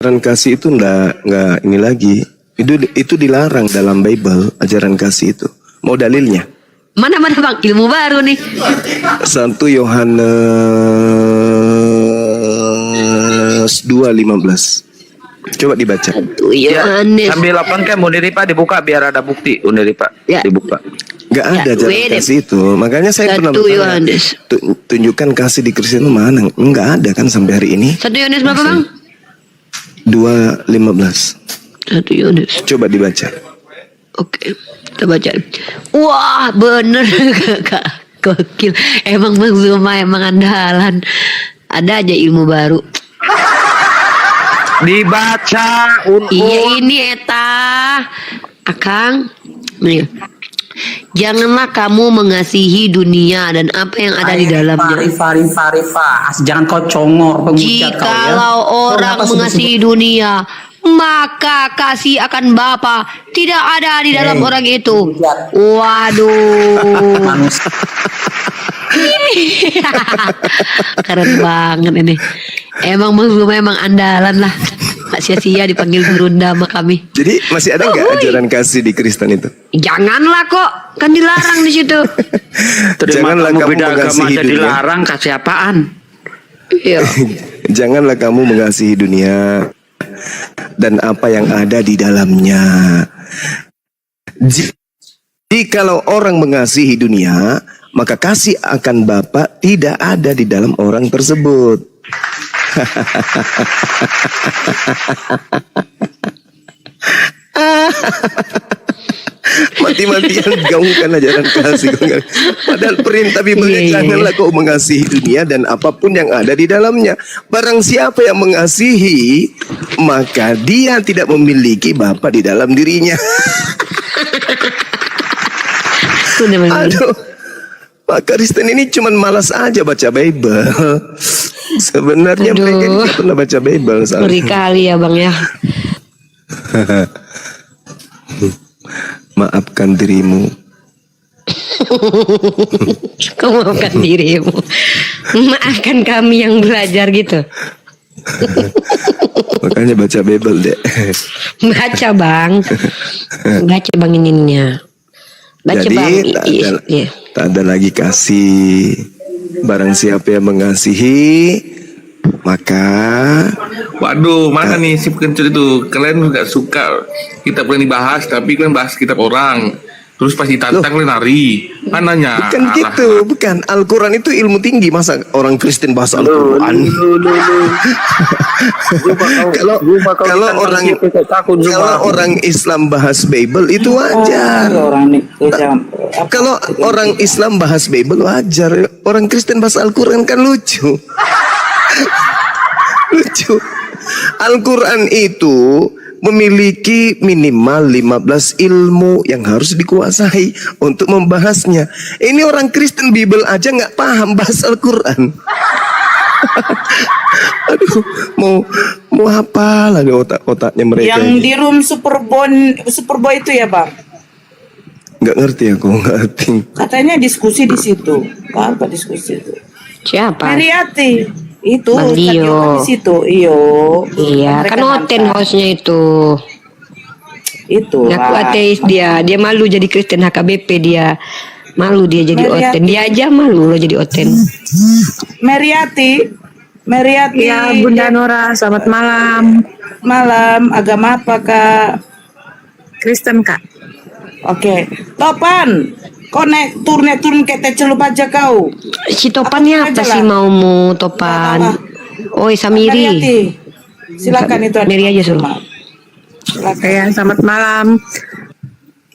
ajaran kasih itu nggak ini lagi. Itu dilarang dalam Bible, ajaran kasih itu. Mau dalilnya? Mana Bang, ilmu baru nih. 1 Yohanes 2:15. Coba dibaca. Yohanes. Sambil 8 kan Uniripa dibuka biar ada bukti Uniripa dibuka. Gak ada ajaran kasih itu. Makanya saya pernah bertanya, tunjukkan kasih di Kristen itu mana? Nggak ada kan sampai hari ini. 1 Yohanes berapa Bang? 2:15. 1 Yohanes. Coba dibaca. Oke, kita baca. Wah, bener Kak. Gokil. Emang Bang Zuma emang andalan. Ada aja ilmu baru. Dibaca Iya ini Eta Akang nih. Janganlah kamu mengasihi dunia dan apa yang ada di dalamnya. Rifa. Jangan kau congor penghujat kau ya. Jikalau orang mengasihi dunia, maka kasih akan Bapa tidak ada di dalam orang itu. Waduh. Keren banget ini. Emang memang andalan lah. Gak sia-sia dipanggil gurunda sama kami. Jadi masih ada nggak ajaran kasih di Kristen itu? Janganlah kok, kan dilarang di situ. Janganlah kamu beda agama mengasihi aja dunia. dilarang, kasih apaan? Iya. Janganlah kamu mengasihi dunia dan apa yang ada di dalamnya. Jikalau orang mengasihi dunia, maka kasih akan Bapa tidak ada di dalam orang tersebut. Mati-matian gaungkan ajaran kasih. Padahal perintah Bibelnya janganlah kau mengasihi dunia dan apapun yang ada di dalamnya. Barang siapa yang mengasihi, maka dia tidak memiliki Bapa di dalam dirinya. Aduh, Pak Kristen ini cuman malas aja baca Bible. Sebenarnya mereka ini pernah baca Bible. Ngeri kali ya Bang ya. Maafkan dirimu. Kau maafkan dirimu. Maafkan kami yang belajar gitu. Makanya baca Bible deh. Baca Bang. Baca Bang ininya. Baca jadi Bang. Tak ada lagi kasih. Barang siapa yang mengasihi, maka waduh, mana nih si pengecut itu? Kalian nggak suka kita pernah dibahas, tapi kalian bahas kitab orang. Terus pas ditantang kalian lari. Mananya? Bukan gitu, bukan. Al-Quran itu ilmu tinggi. Masa orang Kristen bahas Al-Quran? Kalau orang Islam bahas Bible itu wajar. Kalau orang Islam bahas Bible wajar. Orang Kristen bahas Al-Quran kan lucu. Lucu. Al-Quran itu memiliki minimal 15 ilmu yang harus dikuasai untuk membahasnya. Ini orang Kristen Bible aja nggak paham bahas Al-Quran. Aduh, mau apa lagi otaknya mereka? Yang ini. di room Superboy itu ya Bang? Nggak ngerti aku, nggak ngerti. Katanya diskusi di situ. Apa diskusi itu? Siapa? Mariati. Itu Bang Dio. di situ. Iya, kan Oten hostnya itu. Itu. Ngaku ateis dia malu jadi Kristen HKBP dia. Malu dia jadi Oten. Dia aja malu loh jadi Oten. Mariati. Ya Bunda Nora, selamat malam. Malam, agama apa Kak? Kristen Kak. Oke. Topan. Kok turun kayak celup aja kau. Si Topannya apa sih maumu Topan? Oh, Samiri. Mariati. Silakan itu. Mary aja suruh. Ya, selamat malam.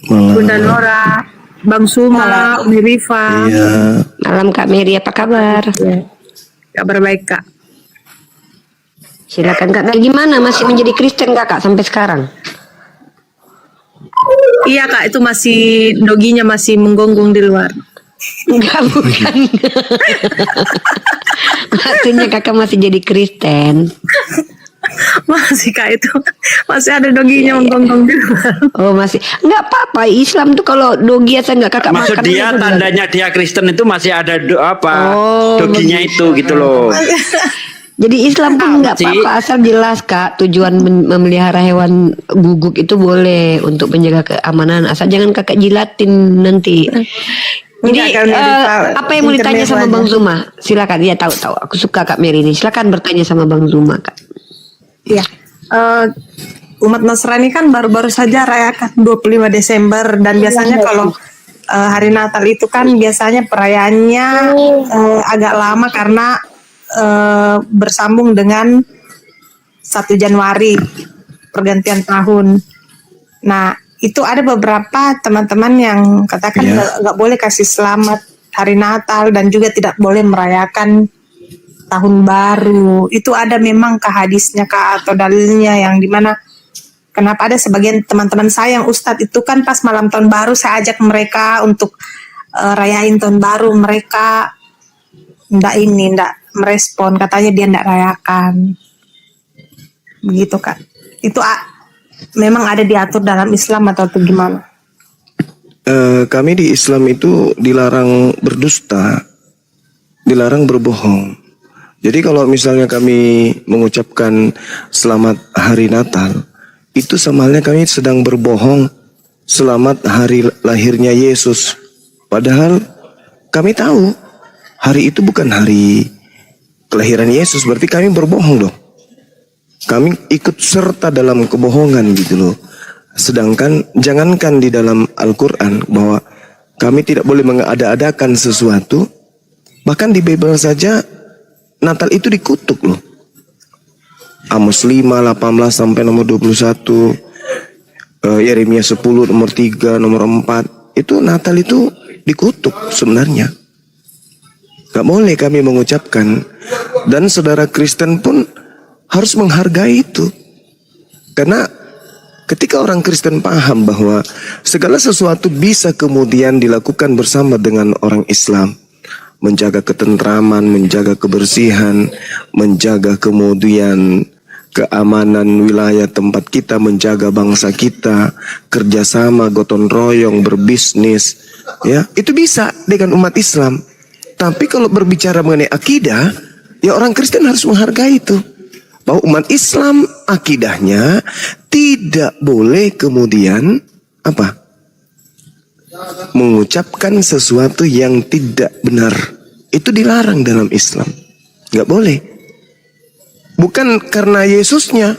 Bunda Nora, Bang Suma, Umi Rifa. Iya. Malam Kak Mary, apa kabar? Ya. Kabar baik Kak. Silakan Kak. Gimana masih menjadi Kristen Kakak sampai sekarang? Iya Kak, itu masih doginya masih menggonggong di luar. Enggak, bukan. Maksudnya Kakak masih jadi Kristen. Masih Kak, itu masih ada doginya menggonggong di luar. Oh masih. Enggak apa-apa. Islam tuh kalau dogi aja enggak Kakak Maksud makan. dia tandanya dia Kristen itu masih ada doginya begitu. itu gitu loh. Jadi Islam pun nggak apa-apa asal jelas Kak, tujuan memelihara hewan guguk itu boleh untuk menjaga keamanan, asal jangan kakak jilatin nanti. Jadi Enggak, kalau dari apa yang mau ditanya sama internet Bang Zuma? Silakan. Iya tahu. Aku suka Kak Mary ini. Silakan bertanya sama Bang Zuma Kak. Iya. Umat Nasrani kan baru-baru saja rayakan 25 Desember dan biasanya kalau hari Natal itu kan biasanya perayaannya agak lama karena bersambung dengan 1 Januari pergantian tahun. Nah, itu ada beberapa teman-teman yang katakan nggak boleh kasih selamat hari Natal dan juga tidak boleh merayakan tahun baru. Itu ada memang hadisnya Kak atau dalilnya yang dimana kenapa ada sebagian teman-teman saya yang Ustadz itu kan pas malam tahun baru saya ajak mereka untuk rayain tahun baru, mereka ndak merespon, katanya dia ndak rayakan. Begitu Kak. Itu memang ada diatur dalam Islam atau gimana? Kami di Islam itu dilarang berdusta, dilarang berbohong. Jadi kalau misalnya kami mengucapkan selamat hari Natal, itu sama halnya kami sedang berbohong selamat hari lahirnya Yesus. Padahal kami tahu hari itu bukan hari kelahiran Yesus, berarti kami berbohong dong. Kami ikut serta dalam kebohongan gitu loh. Sedangkan jangankan di dalam Al-Quran bahwa kami tidak boleh mengada-adakan sesuatu, bahkan di Bible saja Natal itu dikutuk loh. Amos 5, 18 sampai nomor 21, Yeremia 10, nomor 3, nomor 4, itu Natal itu dikutuk sebenarnya. Gak boleh kami mengucapkan. Dan saudara Kristen pun harus menghargai itu. Karena ketika orang Kristen paham bahwa segala sesuatu bisa kemudian dilakukan bersama dengan orang Islam, menjaga ketentraman, menjaga kebersihan, menjaga kemudian keamanan wilayah tempat kita, menjaga bangsa kita, kerjasama, gotong royong, berbisnis, ya itu bisa dengan umat Islam. Tapi kalau berbicara mengenai akidah, ya orang Kristen harus menghargai itu. Bahwa umat Islam akidahnya tidak boleh kemudian mengucapkan sesuatu yang tidak benar. Itu dilarang dalam Islam. Nggak boleh. Bukan karena Yesusnya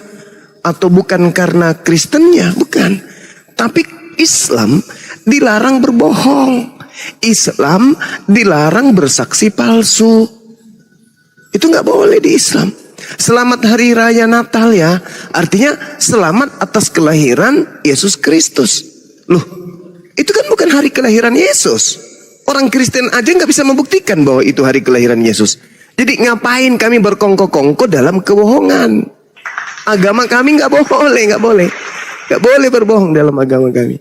atau bukan karena Kristennya, bukan. Tapi Islam dilarang berbohong. Islam dilarang bersaksi palsu. Itu nggak boleh di Islam. Selamat Hari Raya Natal ya, artinya selamat atas kelahiran Yesus Kristus. Loh, itu kan bukan hari kelahiran Yesus. Orang Kristen aja nggak bisa membuktikan bahwa itu hari kelahiran Yesus. Jadi ngapain kami berkongko-kongko dalam kebohongan? Agama kami nggak boleh berbohong dalam agama kami.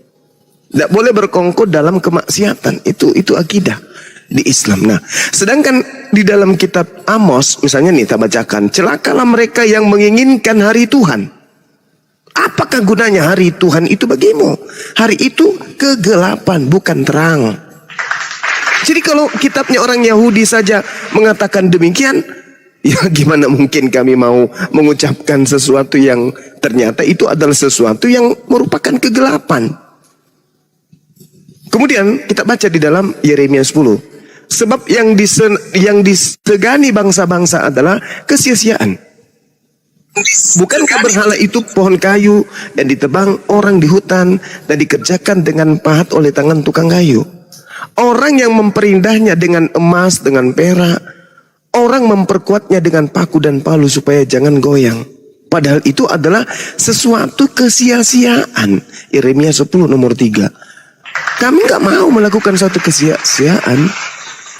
Nggak boleh berkongko dalam kemaksiatan. Itu akidah di Islam. Nah, sedangkan di dalam kitab Amos, misalnya nih kita bacakan, celakalah mereka yang menginginkan hari Tuhan. Apakah gunanya hari Tuhan itu bagimu? Hari itu kegelapan, bukan terang. Jadi kalau kitabnya orang Yahudi saja mengatakan demikian, ya gimana mungkin kami mau mengucapkan sesuatu yang ternyata itu adalah sesuatu yang merupakan kegelapan. Kemudian kita baca di dalam Yeremia 10. Sebab yang disegani bangsa-bangsa adalah kesia-siaan. Bukankah berhala itu pohon kayu yang ditebang orang di hutan dan dikerjakan dengan pahat oleh tangan tukang kayu? Orang yang memperindahnya dengan emas, dengan perak. Orang memperkuatnya dengan paku dan palu supaya jangan goyang. Padahal itu adalah sesuatu kesia-siaan. Yeremia 10 nomor 3. Kami nggak mau melakukan suatu kesia-siaan,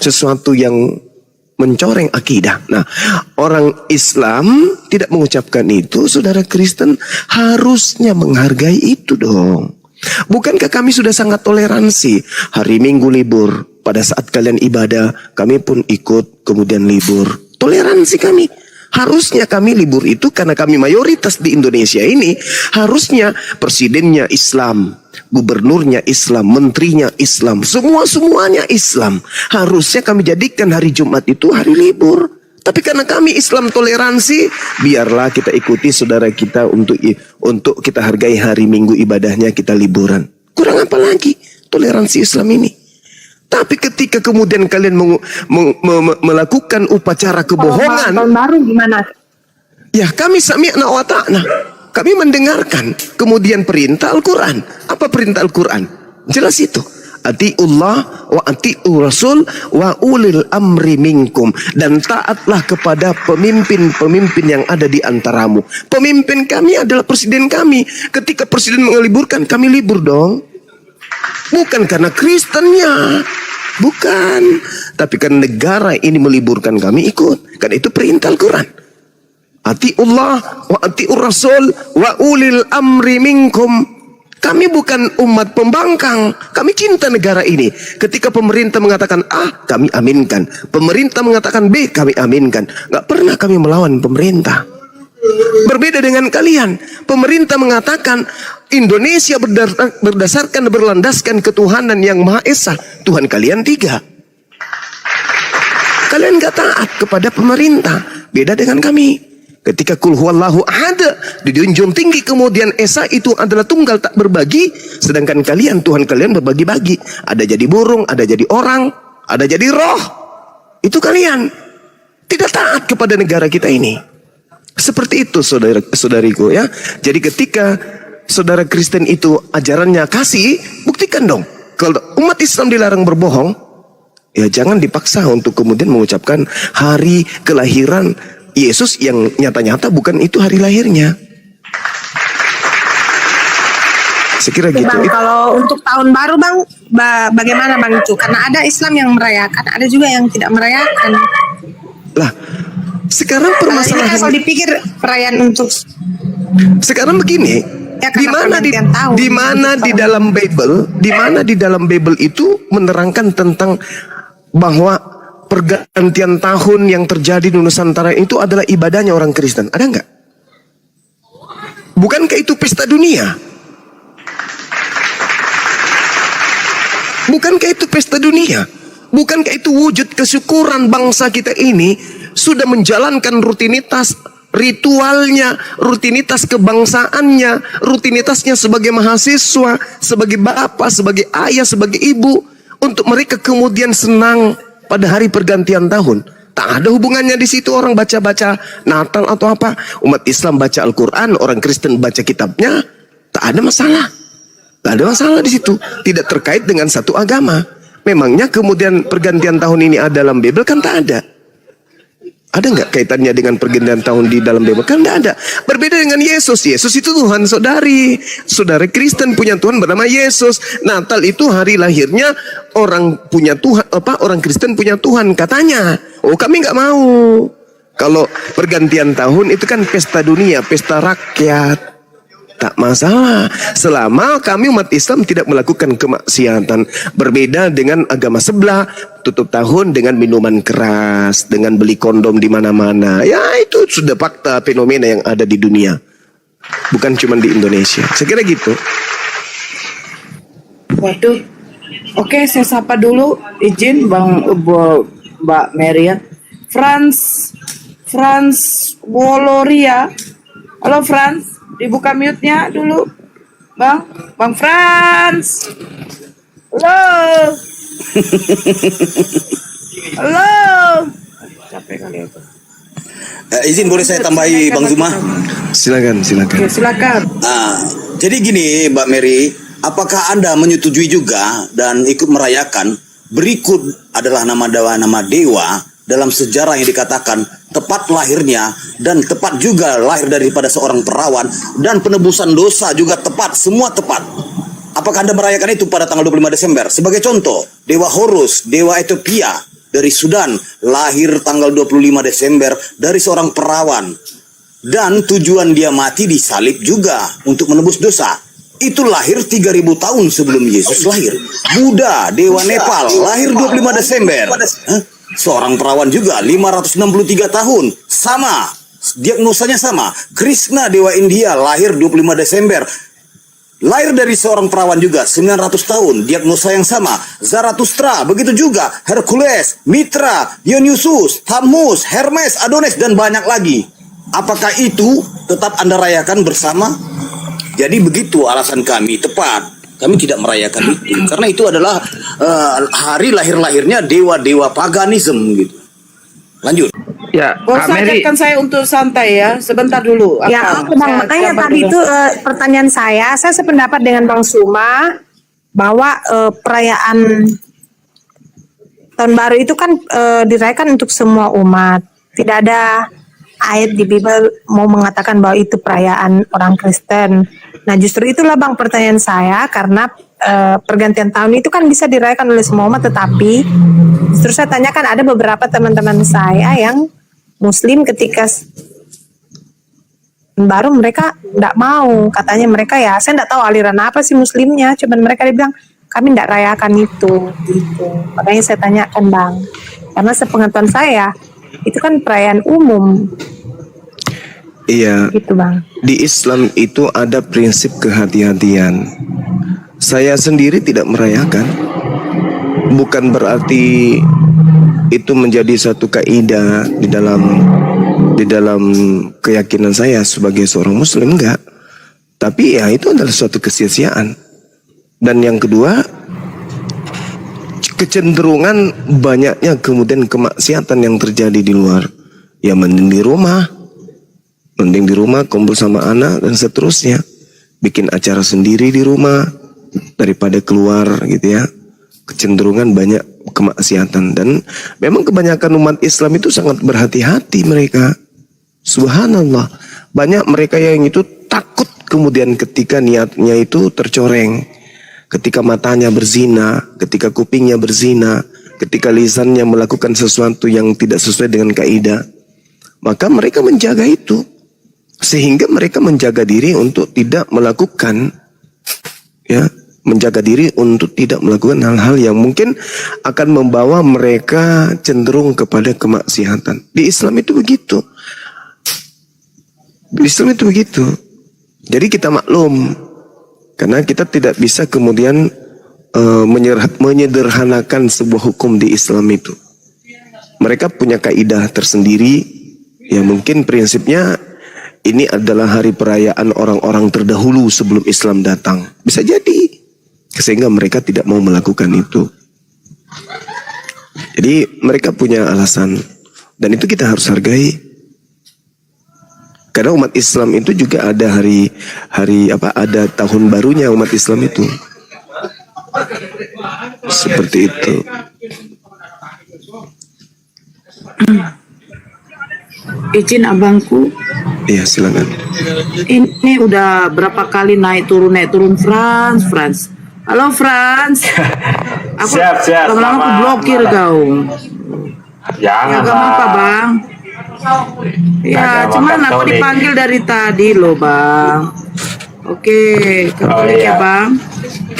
sesuatu yang mencoreng akidah. Nah, orang Islam tidak mengucapkan itu, saudara Kristen harusnya menghargai itu dong. Bukankah kami sudah sangat toleransi? Hari Minggu libur, pada saat kalian ibadah, kami pun ikut kemudian libur. Toleransi kami. Harusnya kami libur itu karena kami mayoritas di Indonesia ini, harusnya presidennya Islam, gubernurnya Islam, menterinya Islam, semuanya Islam. Harusnya kami jadikan hari Jumat itu hari libur. Tapi karena kami Islam toleransi, biarlah kita ikuti saudara kita untuk kita hargai hari Minggu ibadahnya, kita liburan. Kurang apa lagi toleransi Islam ini? Tapi ketika kemudian kalian melakukan upacara kebohongan, Tahun baru gimana? ya kami sami'na wa ta'na. Kami mendengarkan. Kemudian perintah Al-Quran. Apa perintah Al-Quran? Jelas itu. Atiullah wa ati'ur rasul wa ulil amri minkum. Dan taatlah kepada pemimpin-pemimpin yang ada di antaramu. Pemimpin kami adalah presiden kami. Ketika presiden mengeliburkan, kami libur dong. Bukan karena Kristennya, bukan. Tapi karena negara ini meliburkan, kami ikut. Karena itu perintah Al-Quran. Atiullah wa ati'ur rasul wa ulil amri minkum. Kami bukan umat pembangkang. Kami cinta negara ini. Ketika pemerintah mengatakan A, kami aminkan. Pemerintah mengatakan B, kami aminkan. Gak pernah kami melawan pemerintah. Berbeda dengan kalian. Pemerintah mengatakan Indonesia berdasarkan berlandaskan ketuhanan yang Maha Esa. Tuhan kalian 3. Kalian gak taat kepada pemerintah. Beda dengan kami. Ketika kul huwallahu ahad dijunjung tinggi, kemudian Esa itu adalah tunggal tak berbagi, sedangkan kalian Tuhan kalian berbagi-bagi. Ada jadi burung, ada jadi orang, ada jadi roh. Itu kalian tidak taat kepada negara kita ini. Seperti itu saudariku ya. Jadi ketika saudara Kristen itu ajarannya kasih, buktikan dong. Kalau umat Islam dilarang berbohong, ya jangan dipaksa untuk kemudian mengucapkan hari kelahiran Yesus yang nyata-nyata bukan itu hari lahirnya. Sekira gitu. Bang, kalau untuk tahun baru Bang, bagaimana Bang itu? Karena ada Islam yang merayakan, ada juga yang tidak merayakan. Lah, sekarang Ini kan permasalahan kalau dipikir perayaan untuk sekarang begini, Ya, di karena mana pergantian tahun. di mana di dalam Bible itu menerangkan tentang bahwa pergantian tahun yang terjadi di Nusantara itu adalah ibadahnya orang Kristen. Ada nggak? Bukankah itu pesta dunia? Bukankah itu pesta dunia? Bukankah itu wujud kesyukuran bangsa kita ini sudah menjalankan rutinitas ritualnya, rutinitas kebangsaannya, rutinitasnya sebagai mahasiswa, sebagai bapak, sebagai ayah, sebagai ibu, untuk mereka kemudian senang pada hari pergantian tahun. Tak ada hubungannya di situ orang baca-baca Natal atau apa. Umat Islam baca Al-Quran, orang Kristen baca kitabnya. Tak ada masalah. Tak ada masalah di situ. Tidak terkait dengan satu agama. Memangnya kemudian pergantian tahun ini ada dalam Bible? Kan tak ada. Ada nggak kaitannya dengan pergantian tahun di dalam Bible? Kan tidak ada. Berbeda dengan Yesus. Yesus itu Tuhan saudari. Saudara Kristen punya Tuhan bernama Yesus. Natal itu hari lahirnya orang punya Tuhan. Orang Kristen punya Tuhan katanya. Oh, kami nggak mau. Kalau pergantian tahun itu kan pesta dunia, pesta rakyat. Tak masalah. Selama kami umat Islam tidak melakukan kemaksiatan. Berbeda dengan agama sebelah, tutup tahun dengan minuman keras, dengan beli kondom di mana-mana. Ya itu sudah fakta fenomena yang ada di dunia. Bukan cuma di Indonesia. Saya kira gitu. Waduh. Oke, saya sapa dulu. Izin Mbak Mary ya. Franz Woloria. Halo Franz. Dibuka mute-nya dulu. Bang Franz. Halo. Halo. Capek kali aku. Izin boleh saya tambahi Bang Zuma? Silakan. Oke, silakan. Nah, jadi gini Mbak Mary, apakah Anda menyetujui juga dan ikut merayakan berikut adalah nama dewa dalam sejarah yang dikatakan tepat lahirnya dan tepat juga lahir daripada seorang perawan dan penebusan dosa juga tepat, semua tepat. Apakah Anda merayakan itu pada tanggal 25 Desember? Sebagai contoh, Dewa Horus, Dewa Ethiopia dari Sudan, lahir tanggal 25 Desember dari seorang perawan. Dan tujuan dia mati disalib juga untuk menebus dosa. Itu lahir 3000 tahun sebelum Yesus lahir. Buddha, Dewa Nepal, lahir 25 Desember. Seorang perawan juga 563 tahun. Sama, diagnosanya sama. Krishna, Dewa India, lahir 25 Desember. lahir dari seorang perawan juga 900 tahun, diagnosa yang sama, Zarathustra, begitu juga Hercules, Mitra, Dionysus, Thamus, Hermes, Adonis, dan banyak lagi. Apakah itu tetap Anda rayakan bersama? Jadi begitu alasan kami, tepat. Kami tidak merayakan itu karena itu adalah hari lahir-lahirnya dewa-dewa paganisme gitu. Lanjut. Ya, Gak Kak usah Mary. ajakkan saya untuk santai ya. Sebentar dulu. Ya, Akang. Bang, makanya Sabar tadi dulu. itu pertanyaan saya sependapat dengan Bang Suma bahwa perayaan Tahun Baru itu kan dirayakan untuk semua umat. Tidak ada ayat di Bible mau mengatakan bahwa itu perayaan orang Kristen. Nah, justru itulah Bang pertanyaan saya karena pergantian tahun itu kan bisa dirayakan oleh semua umat, tetapi justru saya tanyakan ada beberapa teman-teman saya yang Muslim ketika baru mereka tidak mau, katanya mereka ya saya tidak tahu aliran apa sih Muslimnya, cuman mereka dibilang kami tidak rayakan itu gitu. Makanya saya tanyakan Bang, karena sepengetahuan saya itu kan perayaan umum Iya, gitu Bang. di Islam itu ada prinsip kehati-hatian. Saya sendiri tidak merayakan. Bukan berarti itu menjadi satu kaidah di dalam keyakinan saya sebagai seorang Muslim, enggak. Tapi ya itu adalah suatu kesia-siaan. Dan yang kedua, kecenderungan banyaknya kemudian kemaksiatan yang terjadi di luar. Ya mending di rumah kumpul sama anak dan seterusnya. Bikin acara sendiri di rumah daripada keluar gitu ya. Kecenderungan banyak kemaksiatan dan memang kebanyakan umat Islam itu sangat berhati-hati mereka. Subhanallah. Banyak mereka yang itu takut kemudian ketika niatnya itu tercoreng. Ketika matanya berzina, ketika kupingnya berzina, ketika lisannya melakukan sesuatu yang tidak sesuai dengan kaidah. Maka mereka menjaga itu. Sehingga mereka menjaga diri untuk tidak melakukan menjaga diri untuk tidak melakukan hal-hal yang mungkin akan membawa mereka cenderung kepada kemaksiatan. Di Islam itu begitu. Di Islam itu begitu. Jadi kita maklum karena kita tidak bisa kemudian menyederhanakan sebuah hukum di Islam itu. Mereka punya kaidah tersendiri yang mungkin prinsipnya ini adalah hari perayaan orang-orang terdahulu sebelum Islam datang. Bisa jadi. Sehingga mereka tidak mau melakukan itu. Jadi mereka punya alasan. Dan itu kita harus hargai. Karena umat Islam itu juga ada ada tahun barunya umat Islam itu. Seperti itu. Izin abangku. Iya silakan. Ini udah berapa kali naik turun Franz. Halo Franz. Aku Siap, lama-lama aku selamat blokir malam. kau. Jangan Ya gak apa Bang. Ya Kagak cuman makan aku Katolik. dipanggil dari tadi loh Bang. Oke, Katolik iya. ya Bang.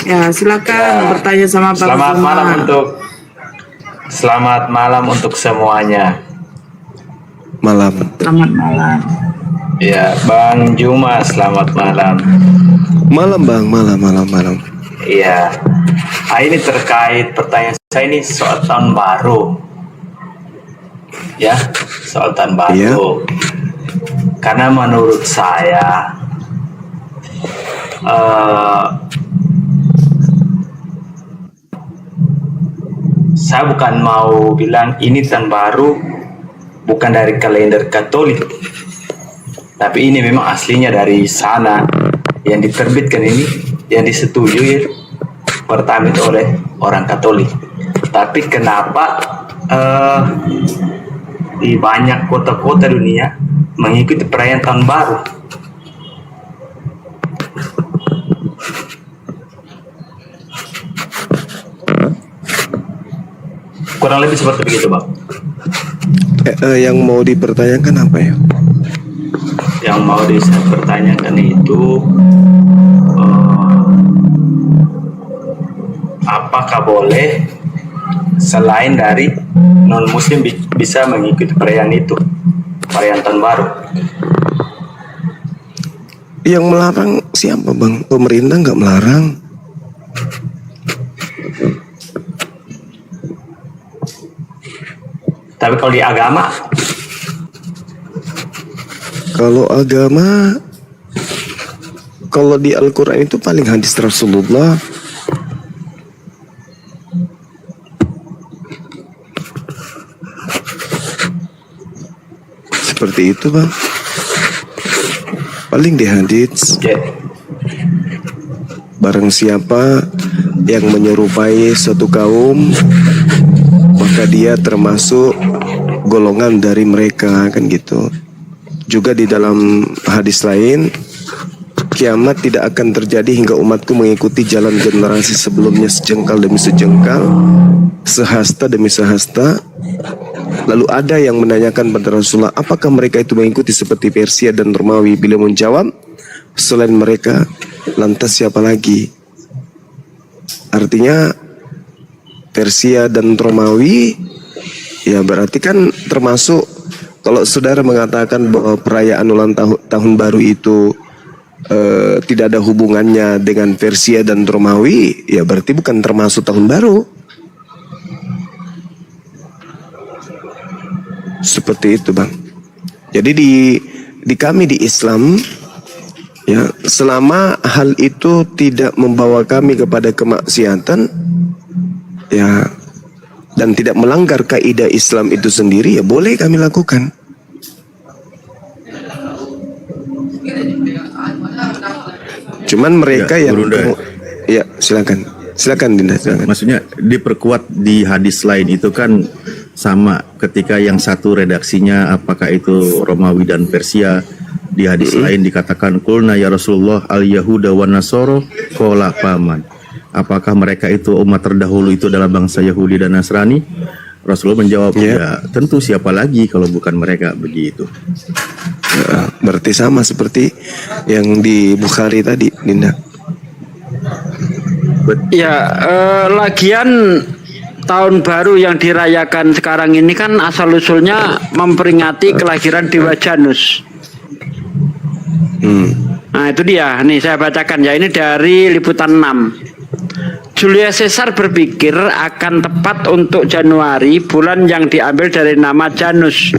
Ya silakan Ya. bertanya sama Bang. Selamat malam untuk semuanya. Malam. Selamat malam. Ya, Bang Juma, selamat malam. Malam bang, malam. Iya. Ini terkait pertanyaan saya ini soal tahun baru. Ya, soal tahun baru. Iya. Karena menurut saya bukan mau bilang ini tahun baru bukan dari kalender Katolik, tapi ini memang aslinya dari sana yang diterbitkan ini, yang disetujui pertama itu oleh orang Katolik. Tapi kenapa di banyak kota-kota dunia mengikuti perayaan tahun baru? Kurang lebih seperti begitu, Bang. Yang mau dipertanyakan apa ya? Yang mau dipertanyakan itu apakah boleh selain dari non muslim bisa mengikuti perayaan itu, perayaan tahun baru? Yang melarang siapa bang? Pemerintah nggak melarang. Tapi kalau di agama, Kalau agama, kalau di Al-Quran itu paling hadis Rasulullah. Seperti itu bang. Paling di hadis. ya, Barang siapa yang menyerupai suatu kaum, maka dia termasuk golongan dari mereka, kan gitu. Juga di dalam hadis lain, kiamat tidak akan terjadi hingga umatku mengikuti jalan generasi sebelumnya sejengkal demi sejengkal, sehasta demi sehasta. Lalu ada yang menanyakan pada Rasulullah, apakah mereka itu mengikuti seperti Persia dan Romawi? Beliau menjawab, selain mereka, lantas siapa lagi? Artinya Persia dan Romawi, ya berarti kan termasuk, kalau saudara mengatakan bahwa perayaan ulang tahun baru itu tidak ada hubungannya dengan Persia dan Romawi, ya berarti bukan termasuk tahun baru. Seperti itu bang. Jadi di kami di Islam, ya selama hal itu tidak membawa kami kepada kemaksiatan, ya, dan tidak melanggar kaidah Islam itu sendiri, ya boleh kami lakukan. Cuman mereka Ya, yang Bunda. ya silakan Dinda, silakan. Maksudnya diperkuat di hadis lain itu kan sama ketika yang satu redaksinya apakah itu Romawi dan Persia, di hadis lain dikatakan qulna ya Rasulullah al Yahuda wan Nasoro qala paman. Apakah mereka itu umat terdahulu itu adalah bangsa Yahudi dan Nasrani? Rasulullah menjawab, ya tentu siapa lagi kalau bukan mereka, begitu. Ya, berarti sama seperti yang di Bukhari tadi, Dinda. Ya, lagian tahun baru yang dirayakan sekarang ini kan asal-usulnya memperingati kelahiran Dewa Janus. Nah itu dia, nih saya bacakan ya, ini dari Liputan 6. Julius Caesar berpikir akan tepat untuk Januari, bulan yang diambil dari nama Janus,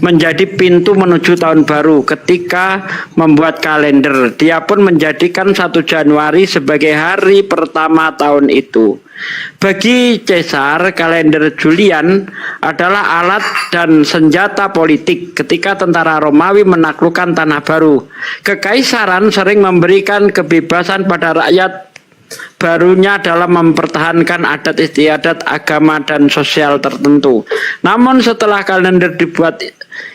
menjadi pintu menuju tahun baru. Ketika membuat kalender, dia pun menjadikan 1 Januari sebagai hari pertama tahun itu. Bagi Caesar, kalender Julian adalah alat dan senjata politik ketika tentara Romawi menaklukkan tanah baru. Kekaisaran sering memberikan kebebasan pada rakyat barunya dalam mempertahankan adat istiadat agama dan sosial tertentu. Namun setelah kalender dibuat,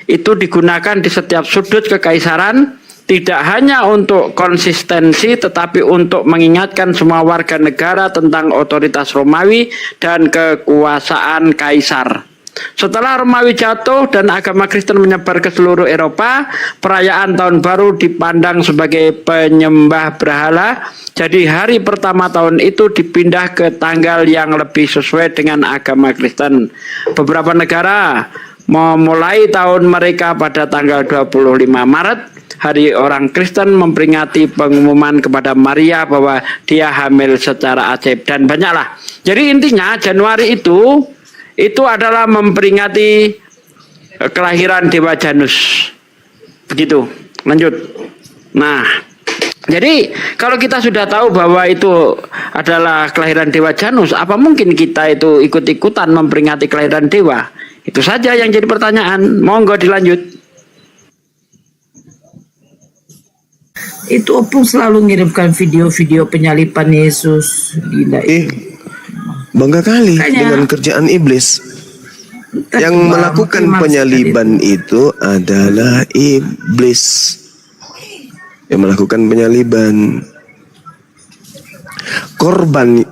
itu digunakan di setiap sudut kekaisaran, tidak hanya untuk konsistensi tetapi untuk mengingatkan semua warga negara tentang otoritas Romawi dan kekuasaan kaisar. Setelah Romawi jatuh dan agama Kristen menyebar ke seluruh Eropa, perayaan tahun baru dipandang sebagai penyembah berhala. Jadi hari pertama tahun itu dipindah ke tanggal yang lebih sesuai dengan agama Kristen. Beberapa negara memulai tahun mereka pada tanggal 25 Maret. Hari orang Kristen memperingati pengumuman kepada Maria bahwa dia hamil secara ajaib, dan banyaklah. Jadi intinya Januari itu adalah memperingati kelahiran Dewa Janus. Begitu. Lanjut. Nah, jadi kalau kita sudah tahu bahwa itu adalah kelahiran Dewa Janus, apa mungkin kita itu ikut-ikutan memperingati kelahiran dewa? Itu saja yang jadi pertanyaan. Monggo dilanjut. Itu Opung selalu ngirimkan video-video penyalipan Yesus. Gila. Bangga kali Makanya, dengan kerjaan iblis. Yang melakukan penyaliban itu adalah iblis. Yang melakukan penyaliban. Korban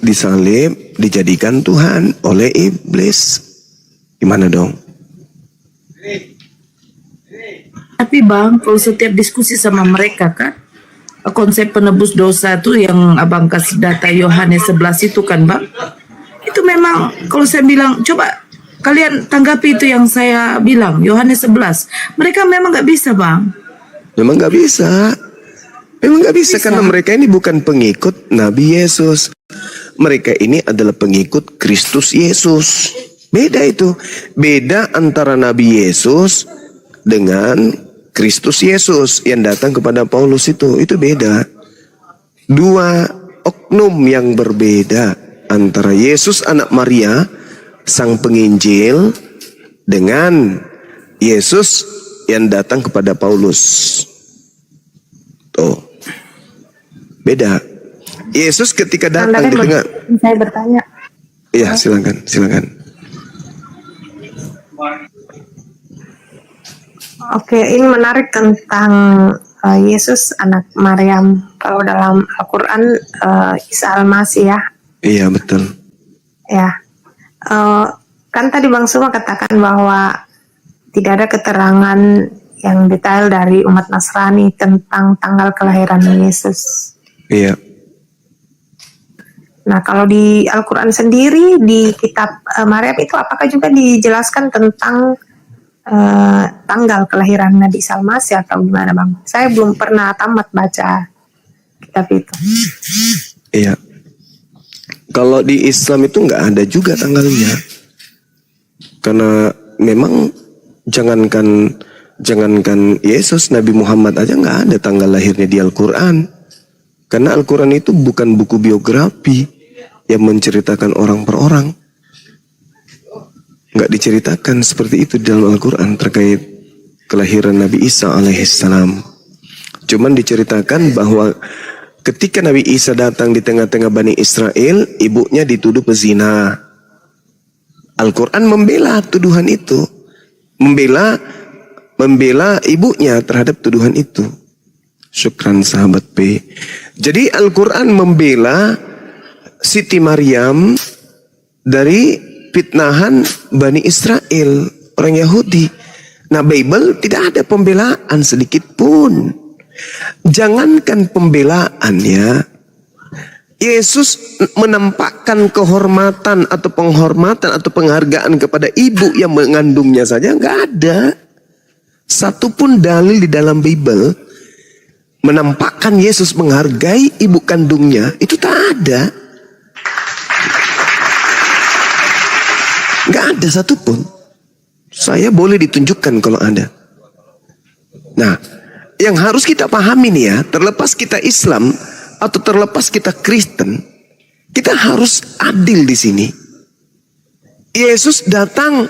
disalib dijadikan Tuhan oleh iblis. Gimana dong? Tapi bang, kalau setiap diskusi sama mereka kan, konsep penebus dosa tuh yang abang kasih data Yohanes 11 itu kan bang, itu memang kalau saya bilang, coba kalian tanggapi itu yang saya bilang, Yohanes 11, mereka memang nggak bisa bang. Memang nggak bisa. Memang nggak bisa karena mereka ini bukan pengikut Nabi Yesus. Mereka ini adalah pengikut Kristus Yesus. Beda itu. Beda antara Nabi Yesus dengan Kristus Yesus yang datang kepada Paulus itu. Itu beda. Dua oknum yang berbeda antara Yesus anak Maria, sang penginjil, dengan Yesus yang datang kepada Paulus. Tuh. Beda. Yesus ketika datang di tengah. Saya bertanya. Iya, silakan. Oke, ini menarik tentang Yesus anak Maryam. Kalau dalam Al-Quran Isa Al-Masih ya. Iya, betul. Ya. Kan tadi Bang Suma katakan bahwa tidak ada keterangan yang detail dari umat Nasrani tentang tanggal kelahiran Yesus. Iya. Nah, kalau di Al-Quran sendiri, di kitab Maryam itu apakah juga dijelaskan tentang tanggal kelahiran Nabi Isa Al-Masih atau gimana Bang? Saya belum pernah tamat baca kitab itu. Iya. Kalau di Islam itu nggak ada juga tanggalnya. Karena memang jangankan Yesus, Nabi Muhammad aja nggak ada tanggal lahirnya di Al-Quran. Karena Al-Quran itu bukan buku biografi yang menceritakan orang per orang. Nggak diceritakan seperti itu di dalam Al-Quran terkait kelahiran Nabi Isa alaihissalam. Cuman diceritakan bahwa ketika Nabi Isa datang di tengah-tengah Bani Israel, ibunya dituduh pezina. Al-Quran membela tuduhan itu. Membela ibunya terhadap tuduhan itu. Syukran sahabat P. Jadi Al-Quran membela Siti Maryam dari fitnahan Bani Israel, orang Yahudi. Nah, Bible tidak ada pembelaan sedikit pun. Jangankan pembelaan ya. Yesus menampakkan kehormatan atau penghormatan atau penghargaan kepada ibu yang mengandungnya saja nggak ada. Satupun dalil di dalam Bible menampakkan Yesus menghargai ibu kandungnya, itu tak ada. Nggak ada satupun. Saya boleh ditunjukkan kalau ada. Nah, yang harus kita pahami nih ya, terlepas kita Islam atau terlepas kita Kristen, kita harus adil di sini. Yesus datang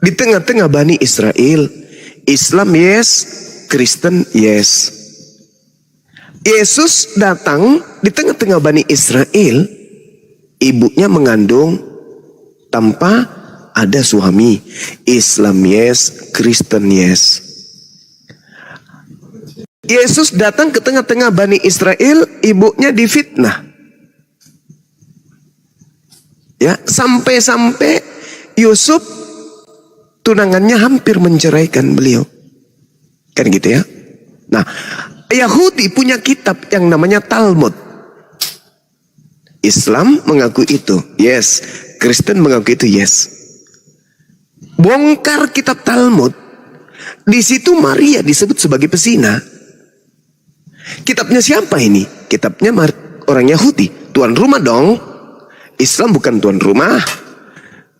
di tengah-tengah Bani Israel. Islam yes, Kristen yes. Yesus datang di tengah-tengah Bani Israel. Ibunya mengandung tanpa ada suami. Islam yes, Kristen yes. Yesus datang ke tengah-tengah Bani Israel, ibunya difitnah. Ya, sampai-sampai Yusuf tunangannya hampir menceraikan beliau. Kan gitu ya. Nah, Yahudi punya kitab yang namanya Talmud. Islam mengaku itu, yes. Kristen mengaku itu, yes. Bongkar kitab Talmud. Di situ Maria disebut sebagai pesina. Kitabnya siapa ini? Kitabnya orang Yahudi. Tuan rumah dong. Islam bukan tuan rumah.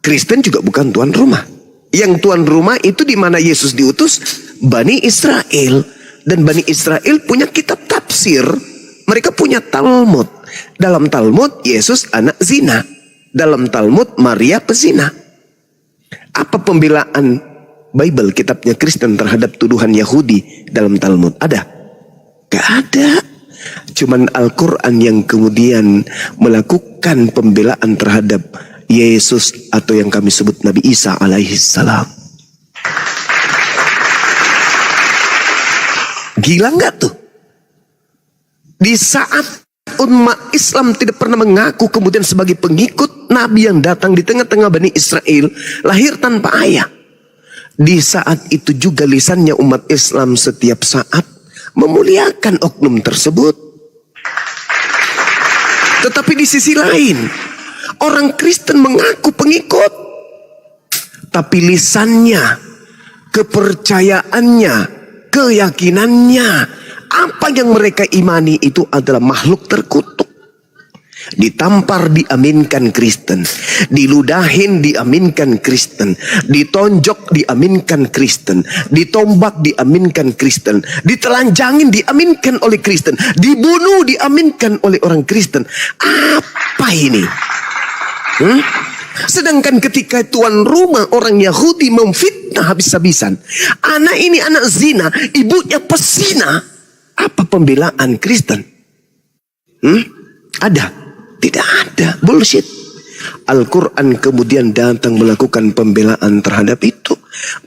Kristen juga bukan tuan rumah. Yang tuan rumah itu di mana Yesus diutus Bani Israel. Dan Bani Israel punya kitab tafsir. Mereka punya Talmud. Dalam Talmud Yesus anak zina. Dalam Talmud Maria pezina. Apa pembelaan Bible kitabnya Kristen terhadap tuduhan Yahudi dalam Talmud? Ada? Gak ada. Cuman Al-Quran yang kemudian melakukan pembelaan terhadap Yesus atau yang kami sebut Nabi Isa alaihissalam. Gila gak tuh? Di saat umat Islam tidak pernah mengaku kemudian sebagai pengikut Nabi yang datang di tengah-tengah Bani Israel, lahir tanpa ayah. Di saat itu juga lisannya umat Islam setiap saat memuliakan oknum tersebut. Tetapi di sisi lain, orang Kristen mengaku pengikut, tapi lisannya, kepercayaannya, keyakinannya Apa yang mereka imani itu adalah makhluk terkutuk. Ditampar diaminkan Kristen, diludahin diaminkan Kristen, ditonjok diaminkan Kristen, ditombak diaminkan Kristen, ditelanjangin diaminkan oleh Kristen, dibunuh diaminkan oleh orang Kristen. Apa ini? Sedangkan ketika tuan rumah orang Yahudi memfitnah habis-habisan, anak ini anak zina, ibunya pesina, apa pembelaan Kristen? Ada? Tidak ada, bullshit. Al-Quran kemudian datang melakukan pembelaan terhadap itu.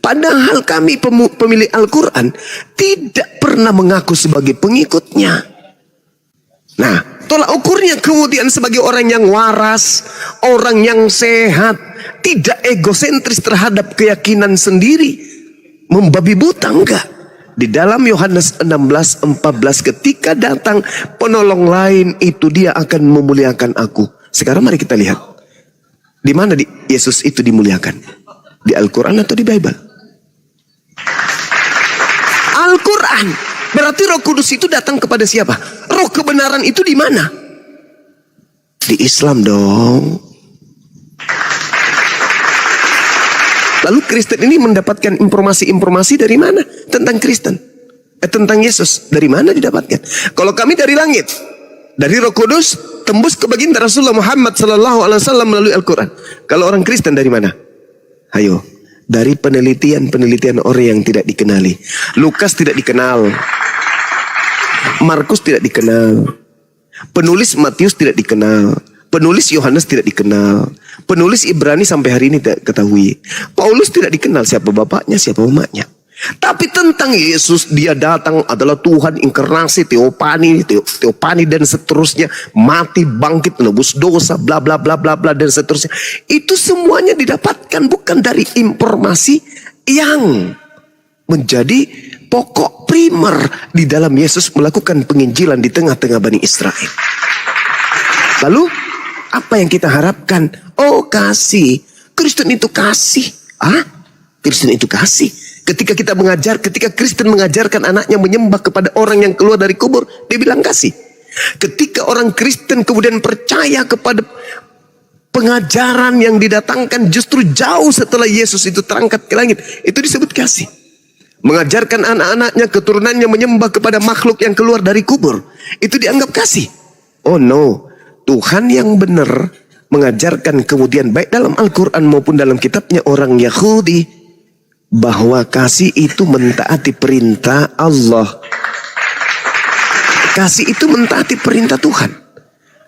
Padahal kami pemilik Al-Quran tidak pernah mengaku sebagai pengikutnya. Nah, tolak ukurnya kemudian sebagai orang yang waras, orang yang sehat, tidak egosentris terhadap keyakinan sendiri, membabi buta, enggak. Di dalam Yohanes 16:14, ketika datang penolong lain itu dia akan memuliakan aku. Sekarang mari kita lihat. Di mana Yesus itu dimuliakan? Di Al-Quran atau di Bible? Al-Quran. Berarti Roh Kudus itu datang kepada siapa? Roh kebenaran itu di mana? Di Islam dong. Lalu Kristen ini mendapatkan informasi-informasi dari mana tentang Kristen? Tentang Yesus. Dari mana didapatkan? Kalau kami dari langit, dari Roh Kudus, tembus ke baginda Rasulullah Muhammad SAW melalui Al-Quran. Kalau orang Kristen dari mana? Ayo, dari penelitian orang yang tidak dikenali. Lukas tidak dikenal, Markus tidak dikenal, penulis Matius tidak dikenal, penulis Yohanes tidak dikenal, penulis Ibrani sampai hari ini tidak ketahui, Paulus tidak dikenal siapa bapaknya, siapa emaknya. Tapi tentang Yesus, dia datang adalah Tuhan inkarnasi, teopani dan seterusnya, mati, bangkit, nebus dosa, bla bla bla bla bla dan seterusnya. Itu semuanya didapatkan bukan dari informasi yang menjadi pokok primer di dalam Yesus melakukan penginjilan di tengah-tengah Bani Israel. Lalu apa yang kita harapkan? Oh, kasih. Kristen itu kasih. Kristen itu kasih. Ketika Kristen mengajarkan anaknya menyembah kepada orang yang keluar dari kubur, dia bilang kasih. Ketika orang Kristen kemudian percaya kepada pengajaran yang didatangkan justru jauh setelah Yesus itu terangkat ke langit, itu disebut kasih. Mengajarkan anak-anaknya, keturunannya menyembah kepada makhluk yang keluar dari kubur, itu dianggap kasih. Oh no, Tuhan yang benar mengajarkan kemudian baik dalam Al-Quran maupun dalam kitabnya orang Yahudi, bahwa kasih itu mentaati perintah Allah. Kasih itu mentaati perintah Tuhan.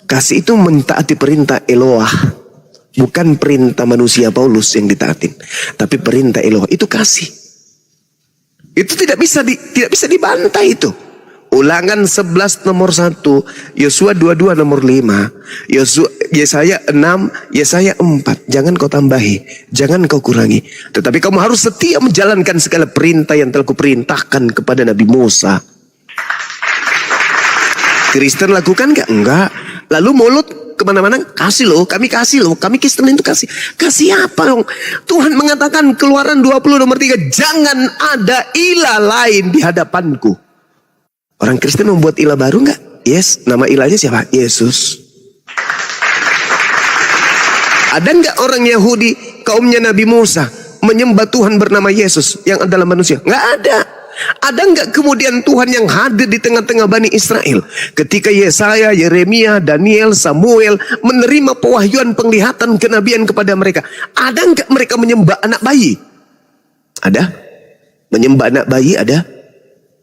Kasih itu mentaati perintah Eloah. Bukan perintah manusia Paulus yang ditaatin, tapi perintah Eloah. Itu kasih. Itu tidak bisa dibantai itu. Ulangan 11 nomor 1, Yosua 22 nomor 5, Yesaya 6, Yesaya 4. Jangan kau tambahi, jangan kau kurangi. Tetapi kamu harus setia menjalankan segala perintah yang telah kuperintahkan kepada Nabi Musa. Kristen lakukan enggak? Enggak. Lalu mulut kemana-mana, kasih loh, kami Kristen itu kasih. Kasih apa dong? Tuhan mengatakan Keluaran 20 nomor 3, jangan ada ilah lain di hadapanku. Orang Kristen membuat ilah baru enggak? Yes, nama ilahnya siapa? Yesus. Ada enggak orang Yahudi, kaumnya Nabi Musa, menyembah Tuhan bernama Yesus yang adalah manusia? Enggak ada. Ada enggak kemudian Tuhan yang hadir di tengah-tengah Bani Israel? Ketika Yesaya, Yeremia, Daniel, Samuel menerima pewahyuan penglihatan kenabian kepada mereka. Ada enggak mereka menyembah anak bayi? Ada? Menyembah anak bayi ada?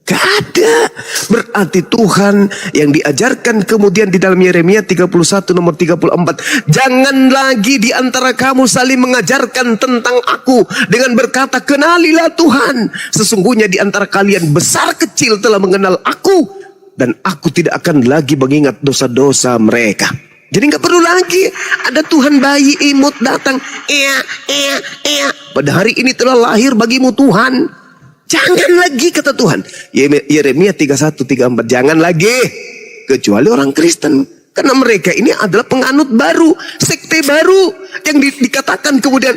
Gak ada. Berarti Tuhan yang diajarkan kemudian di dalam Yeremia 31 nomor 34, jangan lagi di antara kamu saling mengajarkan tentang aku dengan berkata kenalilah Tuhan, sesungguhnya di antara kalian besar kecil telah mengenal aku, dan aku tidak akan lagi mengingat dosa-dosa mereka. Jadi gak perlu lagi ada Tuhan bayi imut datang, pada hari ini telah lahir bagimu Tuhan. Jangan lagi, kata Tuhan. Yeremia 31-34. Jangan lagi. Kecuali orang Kristen. Karena mereka ini adalah penganut baru. Sekte baru. Yang dikatakan kemudian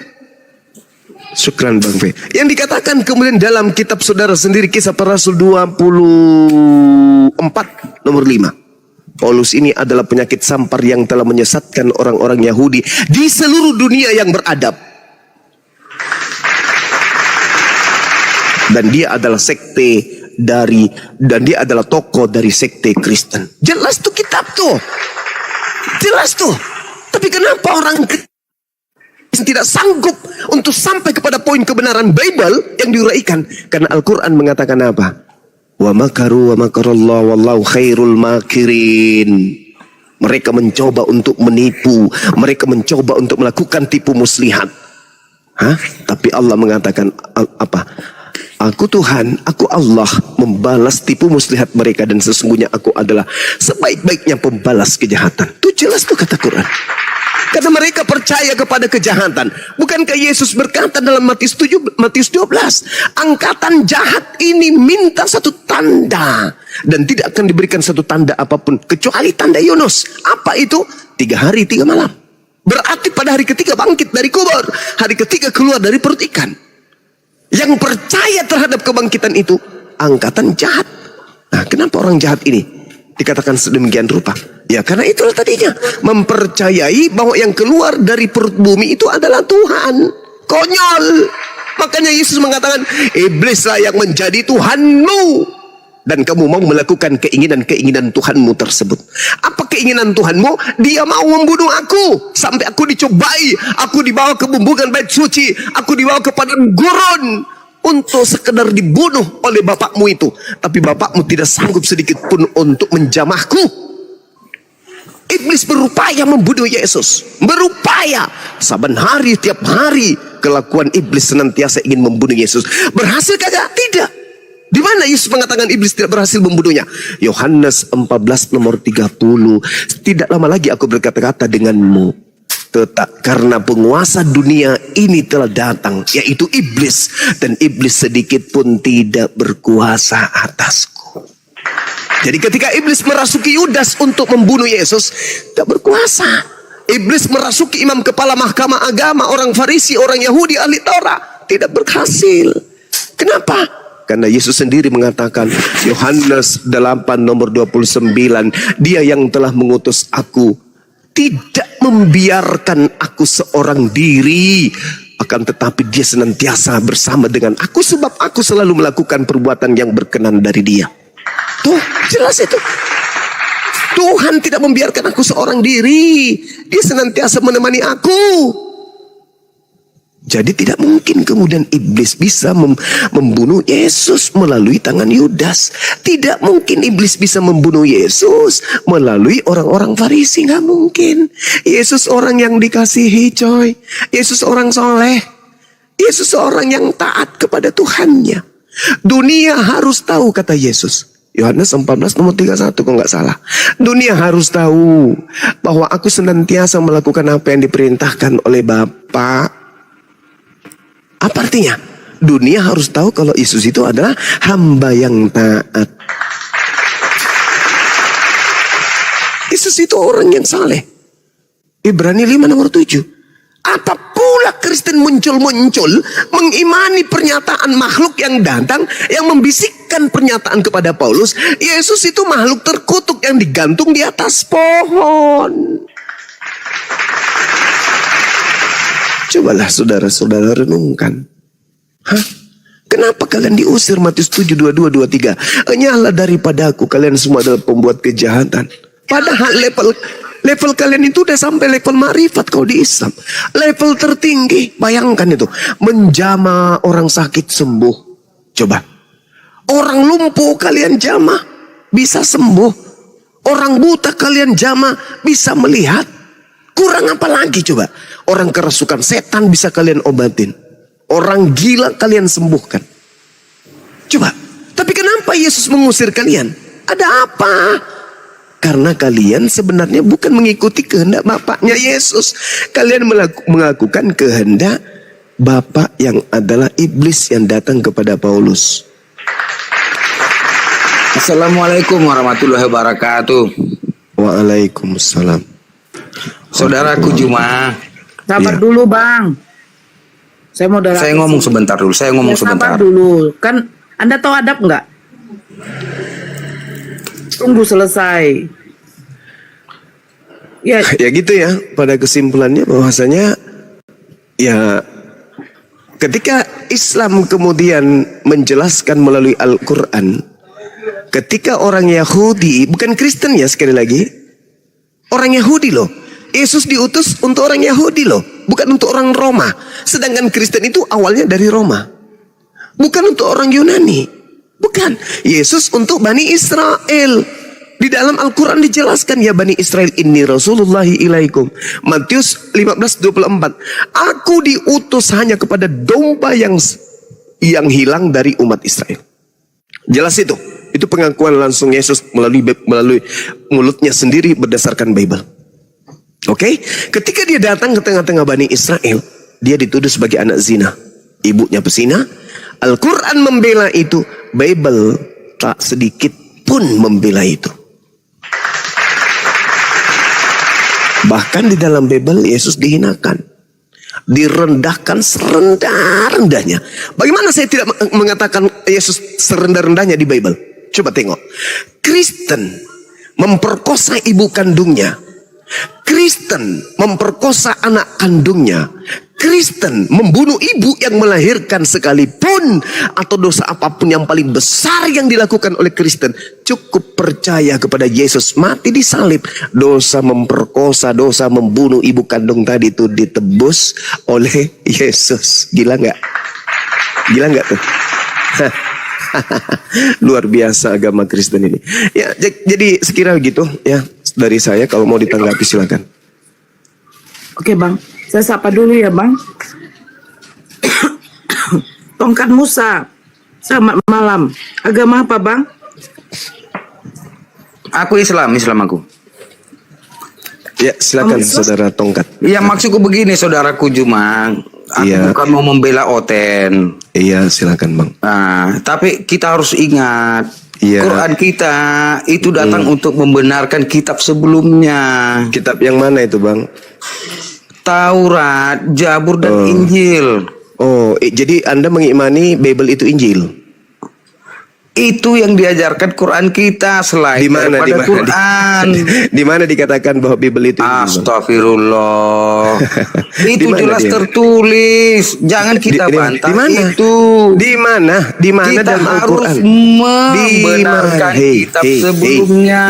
Syukran Bang Fe. Yang dikatakan kemudian dalam kitab saudara sendiri Kisah Para Rasul 24 nomor 5. Paulus ini adalah penyakit sampar yang telah menyesatkan orang-orang Yahudi di seluruh dunia yang beradab. Dan dia adalah dia adalah tokoh dari sekte Kristen. Jelas tuh kitab tuh. Jelas tuh. Tapi kenapa orang tidak sanggup untuk sampai kepada poin kebenaran Bible yang diuraikan? Karena Al-Quran mengatakan apa? Wa makaru wa makarallahu wallahu khairul makirin. Mereka mencoba untuk menipu, mereka mencoba untuk melakukan tipu muslihat. Tapi Allah mengatakan apa? Aku Tuhan, aku Allah membalas tipu muslihat mereka, dan sesungguhnya aku adalah sebaik-baiknya pembalas kejahatan. Itu jelas tuh kata Quran. Karena mereka percaya kepada kejahatan. Bukankah Yesus berkata dalam Matius 12, angkatan jahat ini minta satu tanda, dan tidak akan diberikan satu tanda apapun kecuali tanda Yunus. Apa itu? 3 hari 3 malam. Berarti pada hari ketiga bangkit dari kubur, hari ketiga keluar dari perut ikan. Yang percaya terhadap kebangkitan itu angkatan jahat. Nah, kenapa orang jahat ini dikatakan sedemikian rupa? Ya karena itulah tadinya, mempercayai bahwa yang keluar dari perut bumi itu adalah Tuhan. Konyol. Makanya Yesus mengatakan, iblislah yang menjadi Tuhanmu, dan kamu mau melakukan keinginan-keinginan Tuhanmu tersebut. Apa keinginan Tuhanmu? Dia mau membunuh aku sampai aku dicobai, aku dibawa ke bumbungan bait suci, aku dibawa ke padang gurun untuk sekedar dibunuh oleh bapakmu itu. Tapi bapakmu tidak sanggup sedikit pun untuk menjamahku. Iblis berupaya membunuh Yesus, berupaya. Saban hari, tiap hari kelakuan iblis senantiasa ingin membunuh Yesus. Berhasil kagak? Tidak. Di mana Yesus mengatakan iblis tidak berhasil membunuhnya? Yohanes 14 nomor 30. Tidak lama lagi aku berkata-kata denganmu, tetap karena penguasa dunia ini telah datang, yaitu iblis, dan iblis sedikit pun tidak berkuasa atasku. Jadi ketika iblis merasuki Yudas untuk membunuh Yesus, tidak berkuasa. Iblis merasuki imam kepala mahkamah agama, orang Farisi, orang Yahudi, ahli Taurat, tidak berhasil. Kenapa? Karena Yesus sendiri mengatakan, Yohanes 8 nomor 29, dia yang telah mengutus aku tidak membiarkan aku seorang diri, akan tetapi dia senantiasa bersama dengan aku, sebab aku selalu melakukan perbuatan yang berkenan dari dia. Tuh, jelas itu. Tuhan tidak membiarkan aku seorang diri. Dia senantiasa menemani aku. Jadi tidak mungkin kemudian iblis bisa membunuh Yesus melalui tangan Yudas. Tidak mungkin iblis bisa membunuh Yesus melalui orang-orang Farisi. Nggak mungkin. Yesus orang yang dikasihi, coy. Yesus orang soleh. Yesus orang yang taat kepada Tuhannya. Dunia harus tahu, kata Yesus. Yohanes 14 nomor 31 kalau nggak salah. Dunia harus tahu bahwa aku senantiasa melakukan apa yang diperintahkan oleh Bapa. Apa artinya? Dunia harus tahu kalau Yesus itu adalah hamba yang taat. Yesus itu orang yang saleh. Ibrani 5 nomor 7. Apa pula Kristen muncul-muncul mengimani pernyataan makhluk yang datang, yang membisikkan pernyataan kepada Paulus, Yesus itu makhluk terkutuk yang digantung di atas pohon. Cobalah saudara-saudara renungkan. Kenapa kalian diusir? Matius 7, 22, 23. Enyahlah daripadaku kalian semua adalah pembuat kejahatan. Padahal level kalian itu udah sampai level ma'rifat kalau di Islam. Level tertinggi. Bayangkan itu. Menjamah orang sakit sembuh. Coba. Orang lumpuh kalian jamah, bisa sembuh. Orang buta kalian jamah, bisa melihat. Kurang apa lagi coba? Orang kerasukan setan bisa kalian obatin. Orang gila kalian sembuhkan. Coba. Tapi kenapa Yesus mengusir kalian? Ada apa? Karena kalian sebenarnya bukan mengikuti kehendak Bapaknya Yesus. Kalian melakukan kehendak Bapak yang adalah iblis yang datang kepada Paulus. Assalamualaikum warahmatullahi wabarakatuh. Waalaikumsalam. Saudaraku Juma. Sabar dulu, Bang. Saya moderator. Saya ngomong sebentar dulu. Saya ngomong Ya, sabar sebentar. dulu. Kan Anda tahu adab nggak? Tunggu selesai. Ya, Ya gitu ya, pada kesimpulannya bahwasanya ya ketika Islam kemudian menjelaskan melalui Al-Quran, ketika orang Yahudi, bukan Kristen ya sekali lagi, orang Yahudi loh, Yesus diutus untuk orang Yahudi loh, bukan untuk orang Roma. Sedangkan Kristen itu awalnya dari Roma, bukan untuk orang Yunani, bukan. Yesus untuk Bani Israel. Di dalam Al-Quran dijelaskan, ya Bani Israel, inni Rasulullahi ilaikum. Matius 15:24. Aku diutus hanya kepada domba yang hilang dari umat Israel. Jelas itu. Itu pengakuan langsung Yesus melalui mulutnya sendiri berdasarkan Bible. Oke? Ketika dia datang ke tengah-tengah Bani Israel, dia dituduh sebagai anak zina. Ibunya pesina. Al-Quran membela itu. Bible tak sedikit pun membela itu. Bahkan di dalam Bible Yesus dihinakan, direndahkan serendah-rendahnya. Bagaimana saya tidak mengatakan Yesus serendah-rendahnya di Bible? Coba tengok. Kristen memperkosa ibu kandungnya. Kristen memperkosa anak kandungnya. Kristen membunuh ibu yang melahirkan sekalipun, atau dosa apapun yang paling besar yang dilakukan oleh Kristen, cukup percaya kepada Yesus mati di salib. Dosa memperkosa, dosa membunuh ibu kandung tadi itu ditebus oleh Yesus. Gila nggak? Gila nggak tuh? Luar biasa agama Kristen ini. Ya, jadi sekira gitu ya dari saya. Kalau mau ditanggapi silakan. oke Bang. Saya sapa dulu ya Bang. Tongkat Musa. Selamat malam. Agama apa Bang? Aku Islam aku. Ya silakan saudara Tongkat. Ya maksudku begini saudaraku Jumang. Aku bukan mau membela Oten. Iya silakan Bang. Nah, tapi kita harus ingat. Quran kita itu datang untuk membenarkan kitab sebelumnya. Kitab yang mana itu Bang? Taurat, Zabur dan Injil. Oh, jadi Anda mengimani Bible itu Injil? Itu yang diajarkan Quran kita selain daripada Quran. Di mana dikatakan bahwa Bible itu Injil? Astagfirullah. Itu jelas tertulis. Jangan kita bantah itu. Di mana? Di mana dalam Al-Quran? Membenarkan kitab sebelumnya.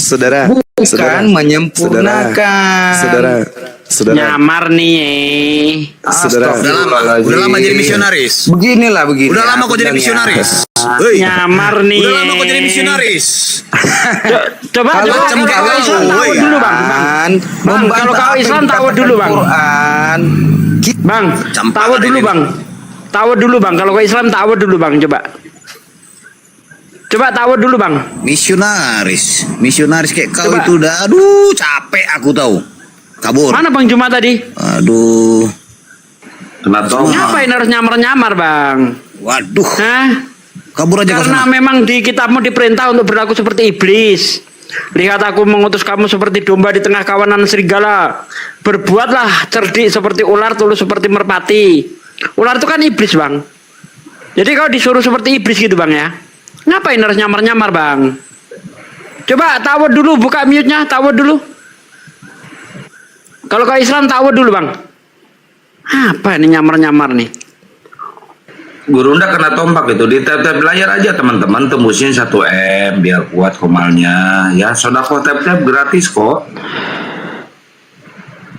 Saudara, bukan menyempurnakan. Saudara. Nyamar nih. Saudara. Udah lama jadi misionaris. Begini. Udah lama kok jadi misionaris. Nyamar nih. Udah lama kok jadi misionaris. Coba kalau kau Islam tahu dulu Bang. Kalau kau Islam tahu dulu Bang. Bang, tahu dulu Bang. Tahu dulu Bang. Kalau kau Islam tahu dulu Bang. Coba tahu dulu Bang. Misionaris kayak kau Coba. itu udah, aduh capek aku tahu. Kabur. Mana Bang Juma tadi? Aduh. Ngapain harus nyamar-nyamar Bang? Waduh. Hah? Kabur aja. Karena memang di kitabmu diperintah untuk berlaku seperti iblis. Lihat aku mengutus kamu seperti domba di tengah kawanan serigala. Berbuatlah cerdik seperti ular, tulus seperti merpati. Ular itu kan iblis Bang. Jadi kau disuruh seperti iblis gitu Bang ya. Ngapain harus nyamar-nyamar Bang? Coba tawud dulu, buka mute-nya, tawud dulu. Kalau kau Islam tawud dulu Bang. Apa ini nyamar-nyamar nih? Guru ndak kena tombak itu di tab layar aja teman-teman, tembusin 1M biar kuat komalnya ya. Sodako tab gratis kok.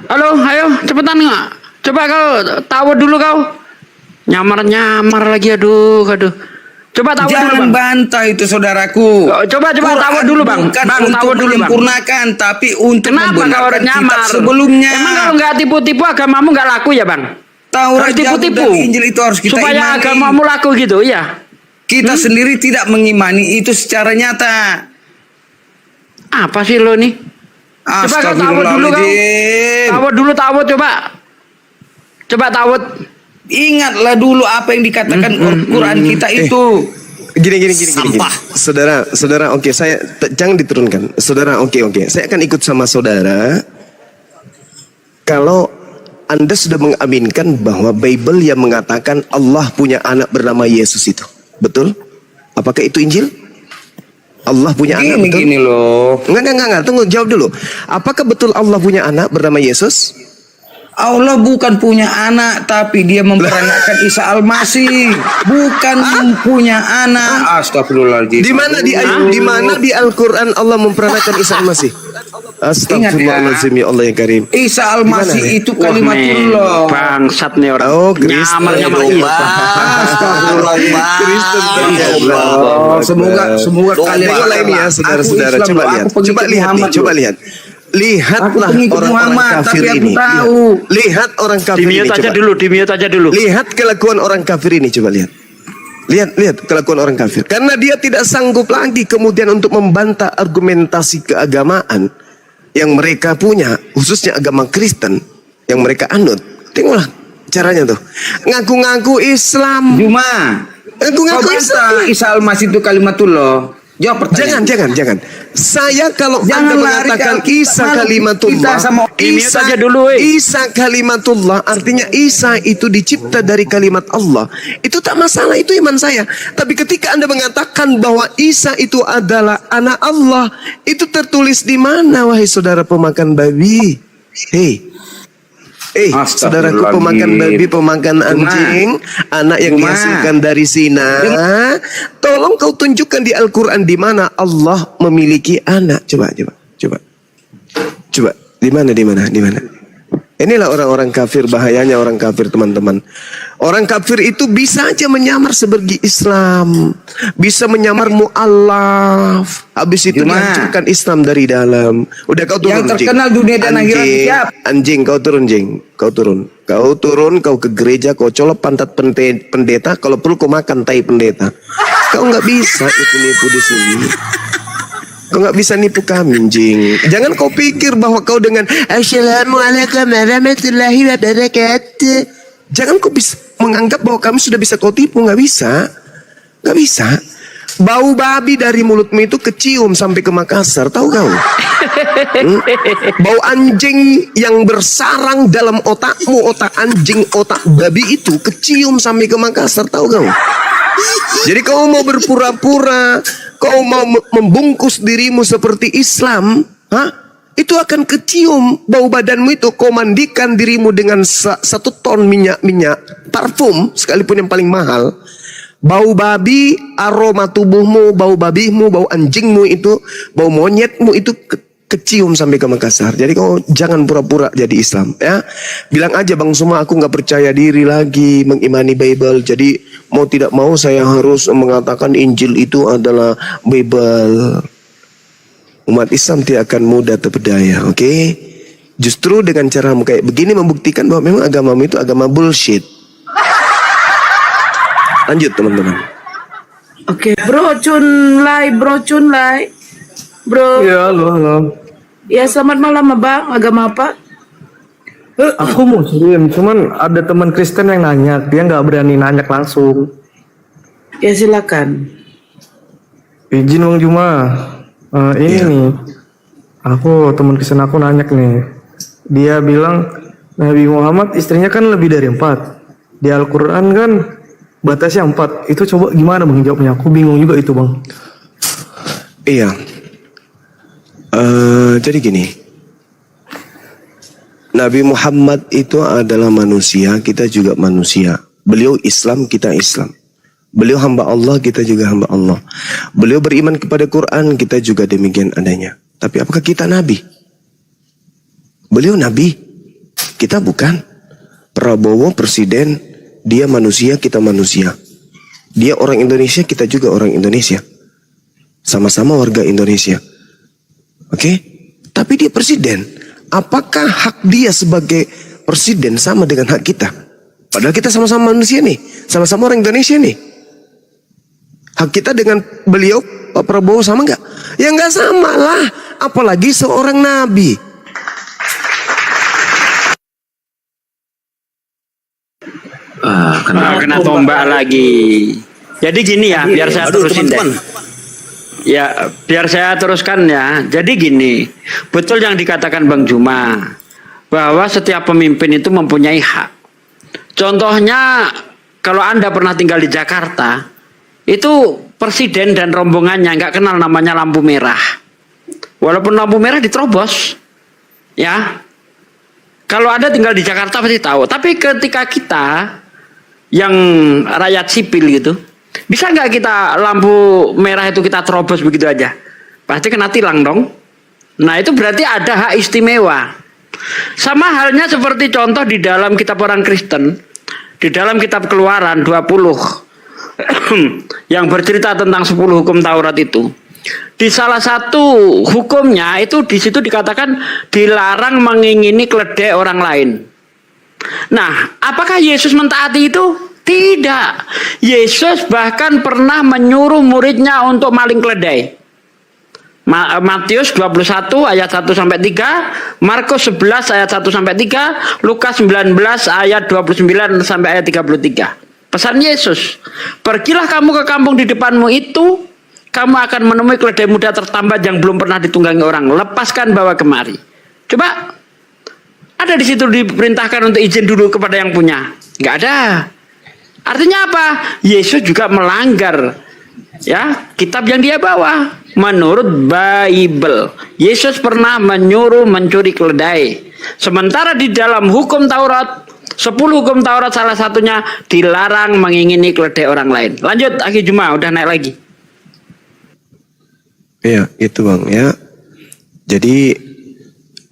Halo, ayo cepetan nggak? Coba kau tawud dulu kau. Nyamar-nyamar lagi aduh. Coba tawud dulu Jangan Bang. bantah itu saudaraku. Coba tawud dulu Bang. Bukan Bang untuk tawud dulu Bang. menyempurnakan, tapi untuk Kenapa kau membenarkan harus kitab nyamar? sebelumnya. Emang kalau nggak tipu-tipu agamamu nggak laku ya Bang? Taurat, Harus Zabur tipu-tipu. dan Injil itu harus kita supaya imani. agamamu laku gitu ya. Kita sendiri tidak mengimani itu secara nyata. Apa sih lo nih? Coba kau tawud dulu kau. Tawud dulu coba. Coba tawud. Ingatlah dulu apa yang dikatakan Quran kita itu. Gini. Saudara, oke, saya jangan diturunkan. Saudara, oke. Saya akan ikut sama saudara. Kalau Anda sudah mengaminkan bahwa Bible yang mengatakan Allah punya anak bernama Yesus itu. Betul? Apakah itu Injil? Allah punya anak, betul? Gini loh. Enggak. Tunggu, jawab dulu. Apakah betul Allah punya anak bernama Yesus? Allah bukan punya anak, tapi dia memperanakan Isa Al-Masih. Bukan punya anak. Astagfirullahaladzim. Di mana di Al-Quran Allah memperanakan Isa Al-Masih? Astagfirullahaladzim, ya Allah yang karim. Isa Al-Masih itu kalimatullah. Bangsat nih orang. Oh, Kristen. Nyamarnya sama Isa. Kristen. Semoga kalian Tengoklah ini ya, saudara-saudara. Coba lihat. Lihatlah orang-orang kafir ini. Lihat orang kafir ini. Di mute aja dulu. Lihat kelakuan orang kafir ini, coba lihat. Lihat kelakuan orang kafir. Karena dia tidak sanggup lagi kemudian untuk membantah argumentasi keagamaan yang mereka punya, khususnya agama Kristen yang mereka anut. Tengoklah caranya tuh. Ngaku-ngaku Islam. Ngaku-ngaku Islam. Isa Al-Masih itu kalimatullah. Jawab pertanyaan. Jangan. Saya kalau Jangan Anda mengatakan Isa kalimatullah, Isa kalimatullah artinya Isa itu dicipta dari kalimat Allah. Itu tak masalah, itu iman saya. Tapi ketika Anda mengatakan bahwa Isa itu adalah anak Allah, itu tertulis di mana, wahai saudara pemakan babi? Saudaraku pemakan babi, pemakan anjing, anak yang dihasilkan dari zina. Tolong kau tunjukkan di Al-Quran di mana Allah memiliki anak. Coba. Di mana? Inilah orang-orang kafir, bahayanya orang kafir, teman-teman. Orang kafir itu bisa aja menyamar sebagai Islam, bisa menyamar mu'allaf, habis itu dihancurkan Islam dari dalam. Udah, kau turun, yang terkenal dunia dan akhirat siap. Anjing, kau turun, kau ke gereja, kau colok pantat pendeta, kalau perlu kau makan tai pendeta. Kau nggak bisa nipu di sini. Kau nggak bisa nipu kami, anjing. Jangan kau pikir bahwa kau dengan Assalamualaikum warahmatullahi wabarakatuh. Jangan kau bisa menganggap bahwa kami sudah bisa kau tipu. Nggak bisa. Bau babi dari mulutmu itu kecium sampai ke Makassar, tahu kau? Bau anjing yang bersarang dalam otakmu, otak anjing, otak babi itu kecium sampai ke Makassar, tahu kau? Jadi kau mau berpura-pura, kau mau membungkus dirimu seperti Islam, itu akan kecium bau badanmu itu. Kau mandikan dirimu dengan 1 ton minyak parfum sekalipun yang paling mahal, bau babi, aroma tubuhmu, bau babimu, bau anjingmu itu, bau monyetmu itu kecium sampai ke Makassar. Jadi kau jangan pura-pura jadi Islam, ya. Bilang aja, Bang Suma, aku nggak percaya diri lagi mengimani Bible. Jadi mau tidak mau saya harus mengatakan Injil itu adalah Bible. Umat Islam tidak akan mudah terpedaya, oke? Justru dengan cara kayak begini membuktikan bahwa memang agamamu itu agama bullshit. Lanjut, teman-teman. Oke, Bro Chunlai. Bro. Ya, halo. Ya, selamat malam, Bang. Agama apa? Aku Muslim, cuman ada teman Kristen yang nanya, dia nggak berani nanya langsung. Ya, silakan. Izin Bang Juma. Ini nih, aku teman Kristen aku nanya nih, dia bilang Nabi Muhammad istrinya kan lebih dari 4. Di Al-Quran kan batasnya 4. Itu coba gimana Bang jawabnya? Aku bingung juga itu Bang. Iya. Jadi gini, Nabi Muhammad itu adalah manusia, kita juga manusia. Beliau Islam, kita Islam. Beliau hamba Allah, kita juga hamba Allah. Beliau beriman kepada Quran, kita juga demikian adanya. Tapi apakah kita nabi? Beliau nabi, kita bukan. Prabowo presiden, dia manusia, kita manusia. Dia orang Indonesia, kita juga orang Indonesia. Sama-sama warga Indonesia. Oke? Tapi dia presiden. Apakah hak dia sebagai presiden sama dengan hak kita? Padahal kita sama-sama manusia nih. Sama-sama orang Indonesia nih. Hak kita dengan beliau, Pak Prabowo, sama nggak? Ya nggak sama lah. Apalagi seorang nabi. Kena tombak lagi. Jadi gini ya, biar saya terusin deh. Ya, biar saya teruskan ya. Jadi gini, betul yang dikatakan Bang Juma. bahwa setiap pemimpin itu mempunyai hak. Contohnya kalau Anda pernah tinggal di Jakarta, itu presiden dan rombongannya nggak kenal namanya lampu merah. Walaupun lampu merah diterobos, ya. Kalau Anda tinggal di Jakarta pasti tahu. Tapi ketika kita yang rakyat sipil gitu, bisa nggak kita lampu merah itu kita terobos begitu aja? Pasti kena tilang dong. Nah itu berarti ada hak istimewa. Sama halnya seperti contoh di dalam kitab orang Kristen, di dalam kitab Keluaran 20 yang bercerita tentang 10 hukum Taurat itu. Di salah satu hukumnya itu di situ dikatakan dilarang mengingini keledai orang lain. Nah, apakah Yesus mentaati itu? Tidak. Yesus bahkan pernah menyuruh muridnya untuk maling keledai. Matius 21 ayat 1 sampai 3, Markus 11 ayat 1 sampai 3, Lukas 19 ayat 29 sampai ayat 33. Pesan Yesus, pergilah kamu ke kampung di depanmu itu, kamu akan menemui keledai muda tertambat yang belum pernah ditunggangi orang. Lepaskan, bawa kemari. Coba, ada di situ diperintahkan untuk izin dulu kepada yang punya? Nggak ada. Artinya apa? Yesus juga melanggar ya kitab yang dia bawa. Menurut Bible, Yesus pernah menyuruh mencuri keledai. Sementara di dalam hukum Taurat, 10 hukum Taurat salah satunya dilarang mengingini keledai orang lain. Lanjut, Aki Juma, udah naik lagi. Ya, itu Bang ya. Jadi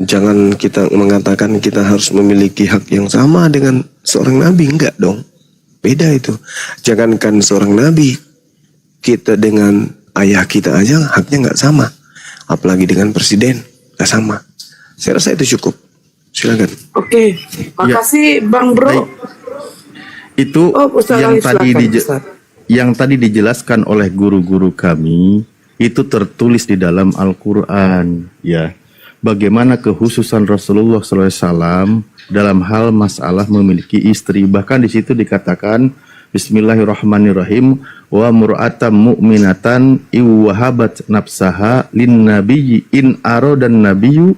jangan kita mengatakan kita harus memiliki hak yang sama dengan seorang nabi, enggak dong. Beda itu. Jangankan seorang nabi, kita dengan ayah kita aja haknya nggak sama, apalagi dengan presiden nggak sama. Saya rasa itu cukup. Silakan. Oke, makasih Bang Bro. Itu Ustaz yang Ali, tadi silakan, Ustaz. yang tadi dijelaskan oleh guru-guru kami itu tertulis di dalam Al-Quran, ya. Bagaimana kehususan Rasulullah SAW dalam hal masalah memiliki istri. Bahkan di situ dikatakan Bismillahirrahmanirrahim, wa mur'atam mu'minatan iwahabat nafsaha lin nabiyyi in arodan nabiyyu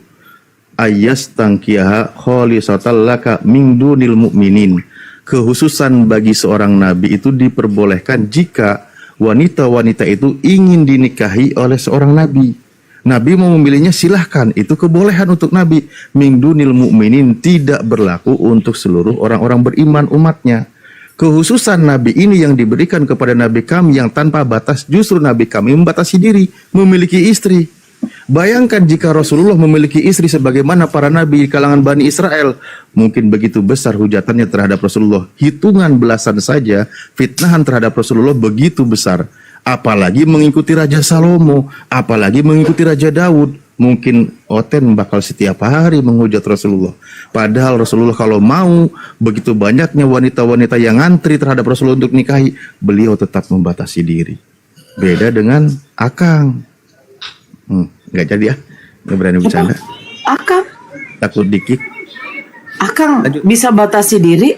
ayyastangkiyaha kholisatal laka min dunil mu'minin. Kehususan bagi seorang nabi itu diperbolehkan jika wanita-wanita itu ingin dinikahi oleh seorang nabi. Nabi mau memilihnya silahkan, itu kebolehan untuk nabi. Min dunil mu'minin tidak berlaku untuk seluruh orang-orang beriman umatnya. Kehususan Nabi ini yang diberikan kepada Nabi kami yang tanpa batas, justru Nabi kami membatasi diri, memiliki istri. Bayangkan jika Rasulullah memiliki istri sebagaimana para Nabi di kalangan Bani Israel. Mungkin begitu besar hujatannya terhadap Rasulullah. Hitungan belasan saja, fitnahan terhadap Rasulullah begitu besar. Apalagi mengikuti Raja Salomo, apalagi mengikuti Raja Daud. Mungkin Oten bakal setiap hari menghujat Rasulullah. Padahal Rasulullah kalau mau, begitu banyaknya wanita-wanita yang ngantri terhadap Rasulullah untuk nikahi, beliau tetap membatasi diri. Beda dengan Akang. Nggak jadi ya, nggak berani bercanda. Akang? Takut dikit. Akang bisa batasi diri?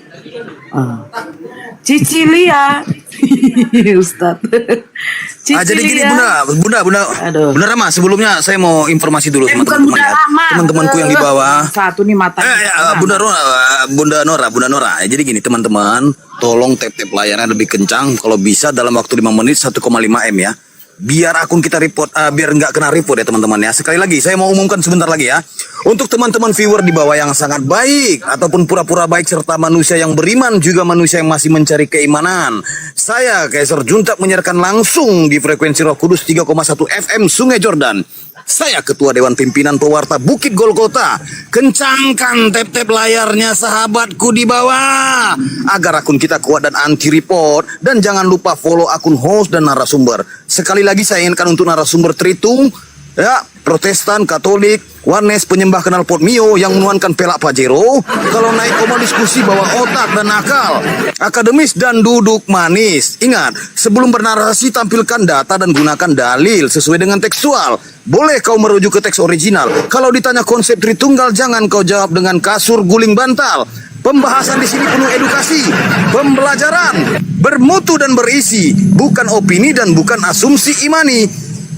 Cicilia. Ustaz. Jadi gini Bunda Rama, sebelumnya saya mau informasi dulu sama teman-teman ya. Teman-temanku yang di bawah. Satu nih mata. Bunda Nora. Jadi gini teman-teman, tolong tap-tap layarnya lebih kencang. Kalau bisa dalam waktu 5 menit 1,5 M ya. Biar akun kita report, biar nggak kena report ya teman-teman ya. Sekali lagi saya mau umumkan sebentar lagi ya. Untuk teman-teman viewer di bawah yang sangat baik ataupun pura-pura baik serta manusia yang beriman juga manusia yang masih mencari keimanan. Saya Kaiser Juntak menyiarkan langsung di frekuensi Roh Kudus 3,1 FM Sungai Jordan. Saya Ketua Dewan Pimpinan Pewarta Bukit Golgota. Kencangkan tap-tap layarnya sahabatku di bawah agar akun kita kuat dan anti report. Dan jangan lupa follow akun host dan narasumber. Sekali lagi saya ingatkan untuk narasumber Tritung ya, Protestan, Katolik, Warnes, penyembah knalpot Mio yang menuankan pelak Pajero. Kalau naik koma diskusi bawa otak dan akal, akademis dan duduk manis. Ingat, sebelum bernarasi tampilkan data dan gunakan dalil sesuai dengan tekstual. Boleh kau merujuk ke teks original. Kalau ditanya konsep Tritunggal, jangan kau jawab dengan kasur guling bantal. Pembahasan di sini penuh edukasi, pembelajaran, bermutu dan berisi, bukan opini dan bukan asumsi imani.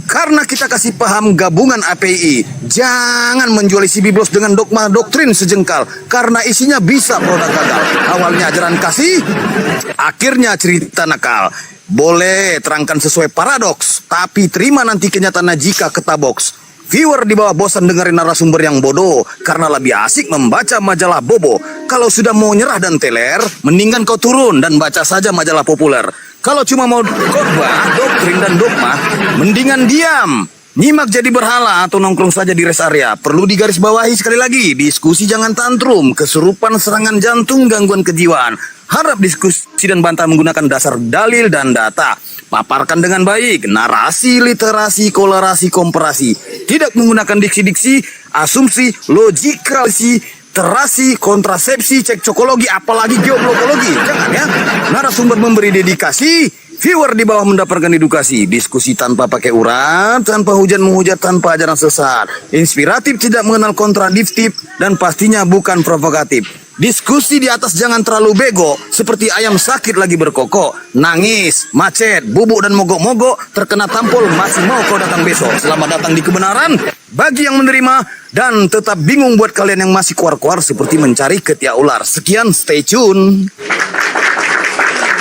Karena kita kasih paham gabungan API, jangan menjual isi biblos dengan dogma doktrin sejengkal, karena isinya bisa produk gagal. Awalnya ajaran kasih, akhirnya cerita nakal. Boleh terangkan sesuai paradoks, tapi terima nanti kenyataannya jika ketaboks. Viewer di bawah bosan dengerin narasumber yang bodoh, karena lebih asik membaca majalah bobo. Kalau sudah mau nyerah dan teler, mendingan kau turun dan baca saja majalah populer. Kalau cuma mau khotbah, doktrin dan dogma, mendingan diam. Nyimak jadi berhala atau nongkrong saja di rest area. Perlu digarisbawahi sekali lagi, diskusi jangan tantrum, kesurupan, serangan jantung, gangguan kejiwaan. Harap diskusi dan bantah menggunakan dasar dalil dan data. Paparkan dengan baik, narasi, literasi, kolerasi, komparasi. Tidak menggunakan diksi-diksi, asumsi, logikasi, terasi, kontrasepsi, cekcokologi, apalagi geoblokologi. Jangan ya. Narasumber memberi dedikasi, viewer di bawah mendapatkan edukasi. Diskusi tanpa pakai urat, tanpa hujan menghujat, tanpa ajaran sesat. Inspiratif, tidak mengenal kontradiktif, dan pastinya bukan provokatif. Diskusi di atas jangan terlalu bego, seperti ayam sakit lagi berkokok, nangis, macet, bubuk dan mogok-mogok, terkena tampol, masih mau kau datang besok. Selamat datang di kebenaran bagi yang menerima, dan tetap bingung buat kalian yang masih kuar-kuar seperti mencari ketiak ular. Sekian, stay tune.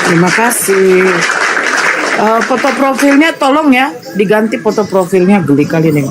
Terima kasih. Foto profilnya tolong ya diganti foto profilnya, geli kali nih.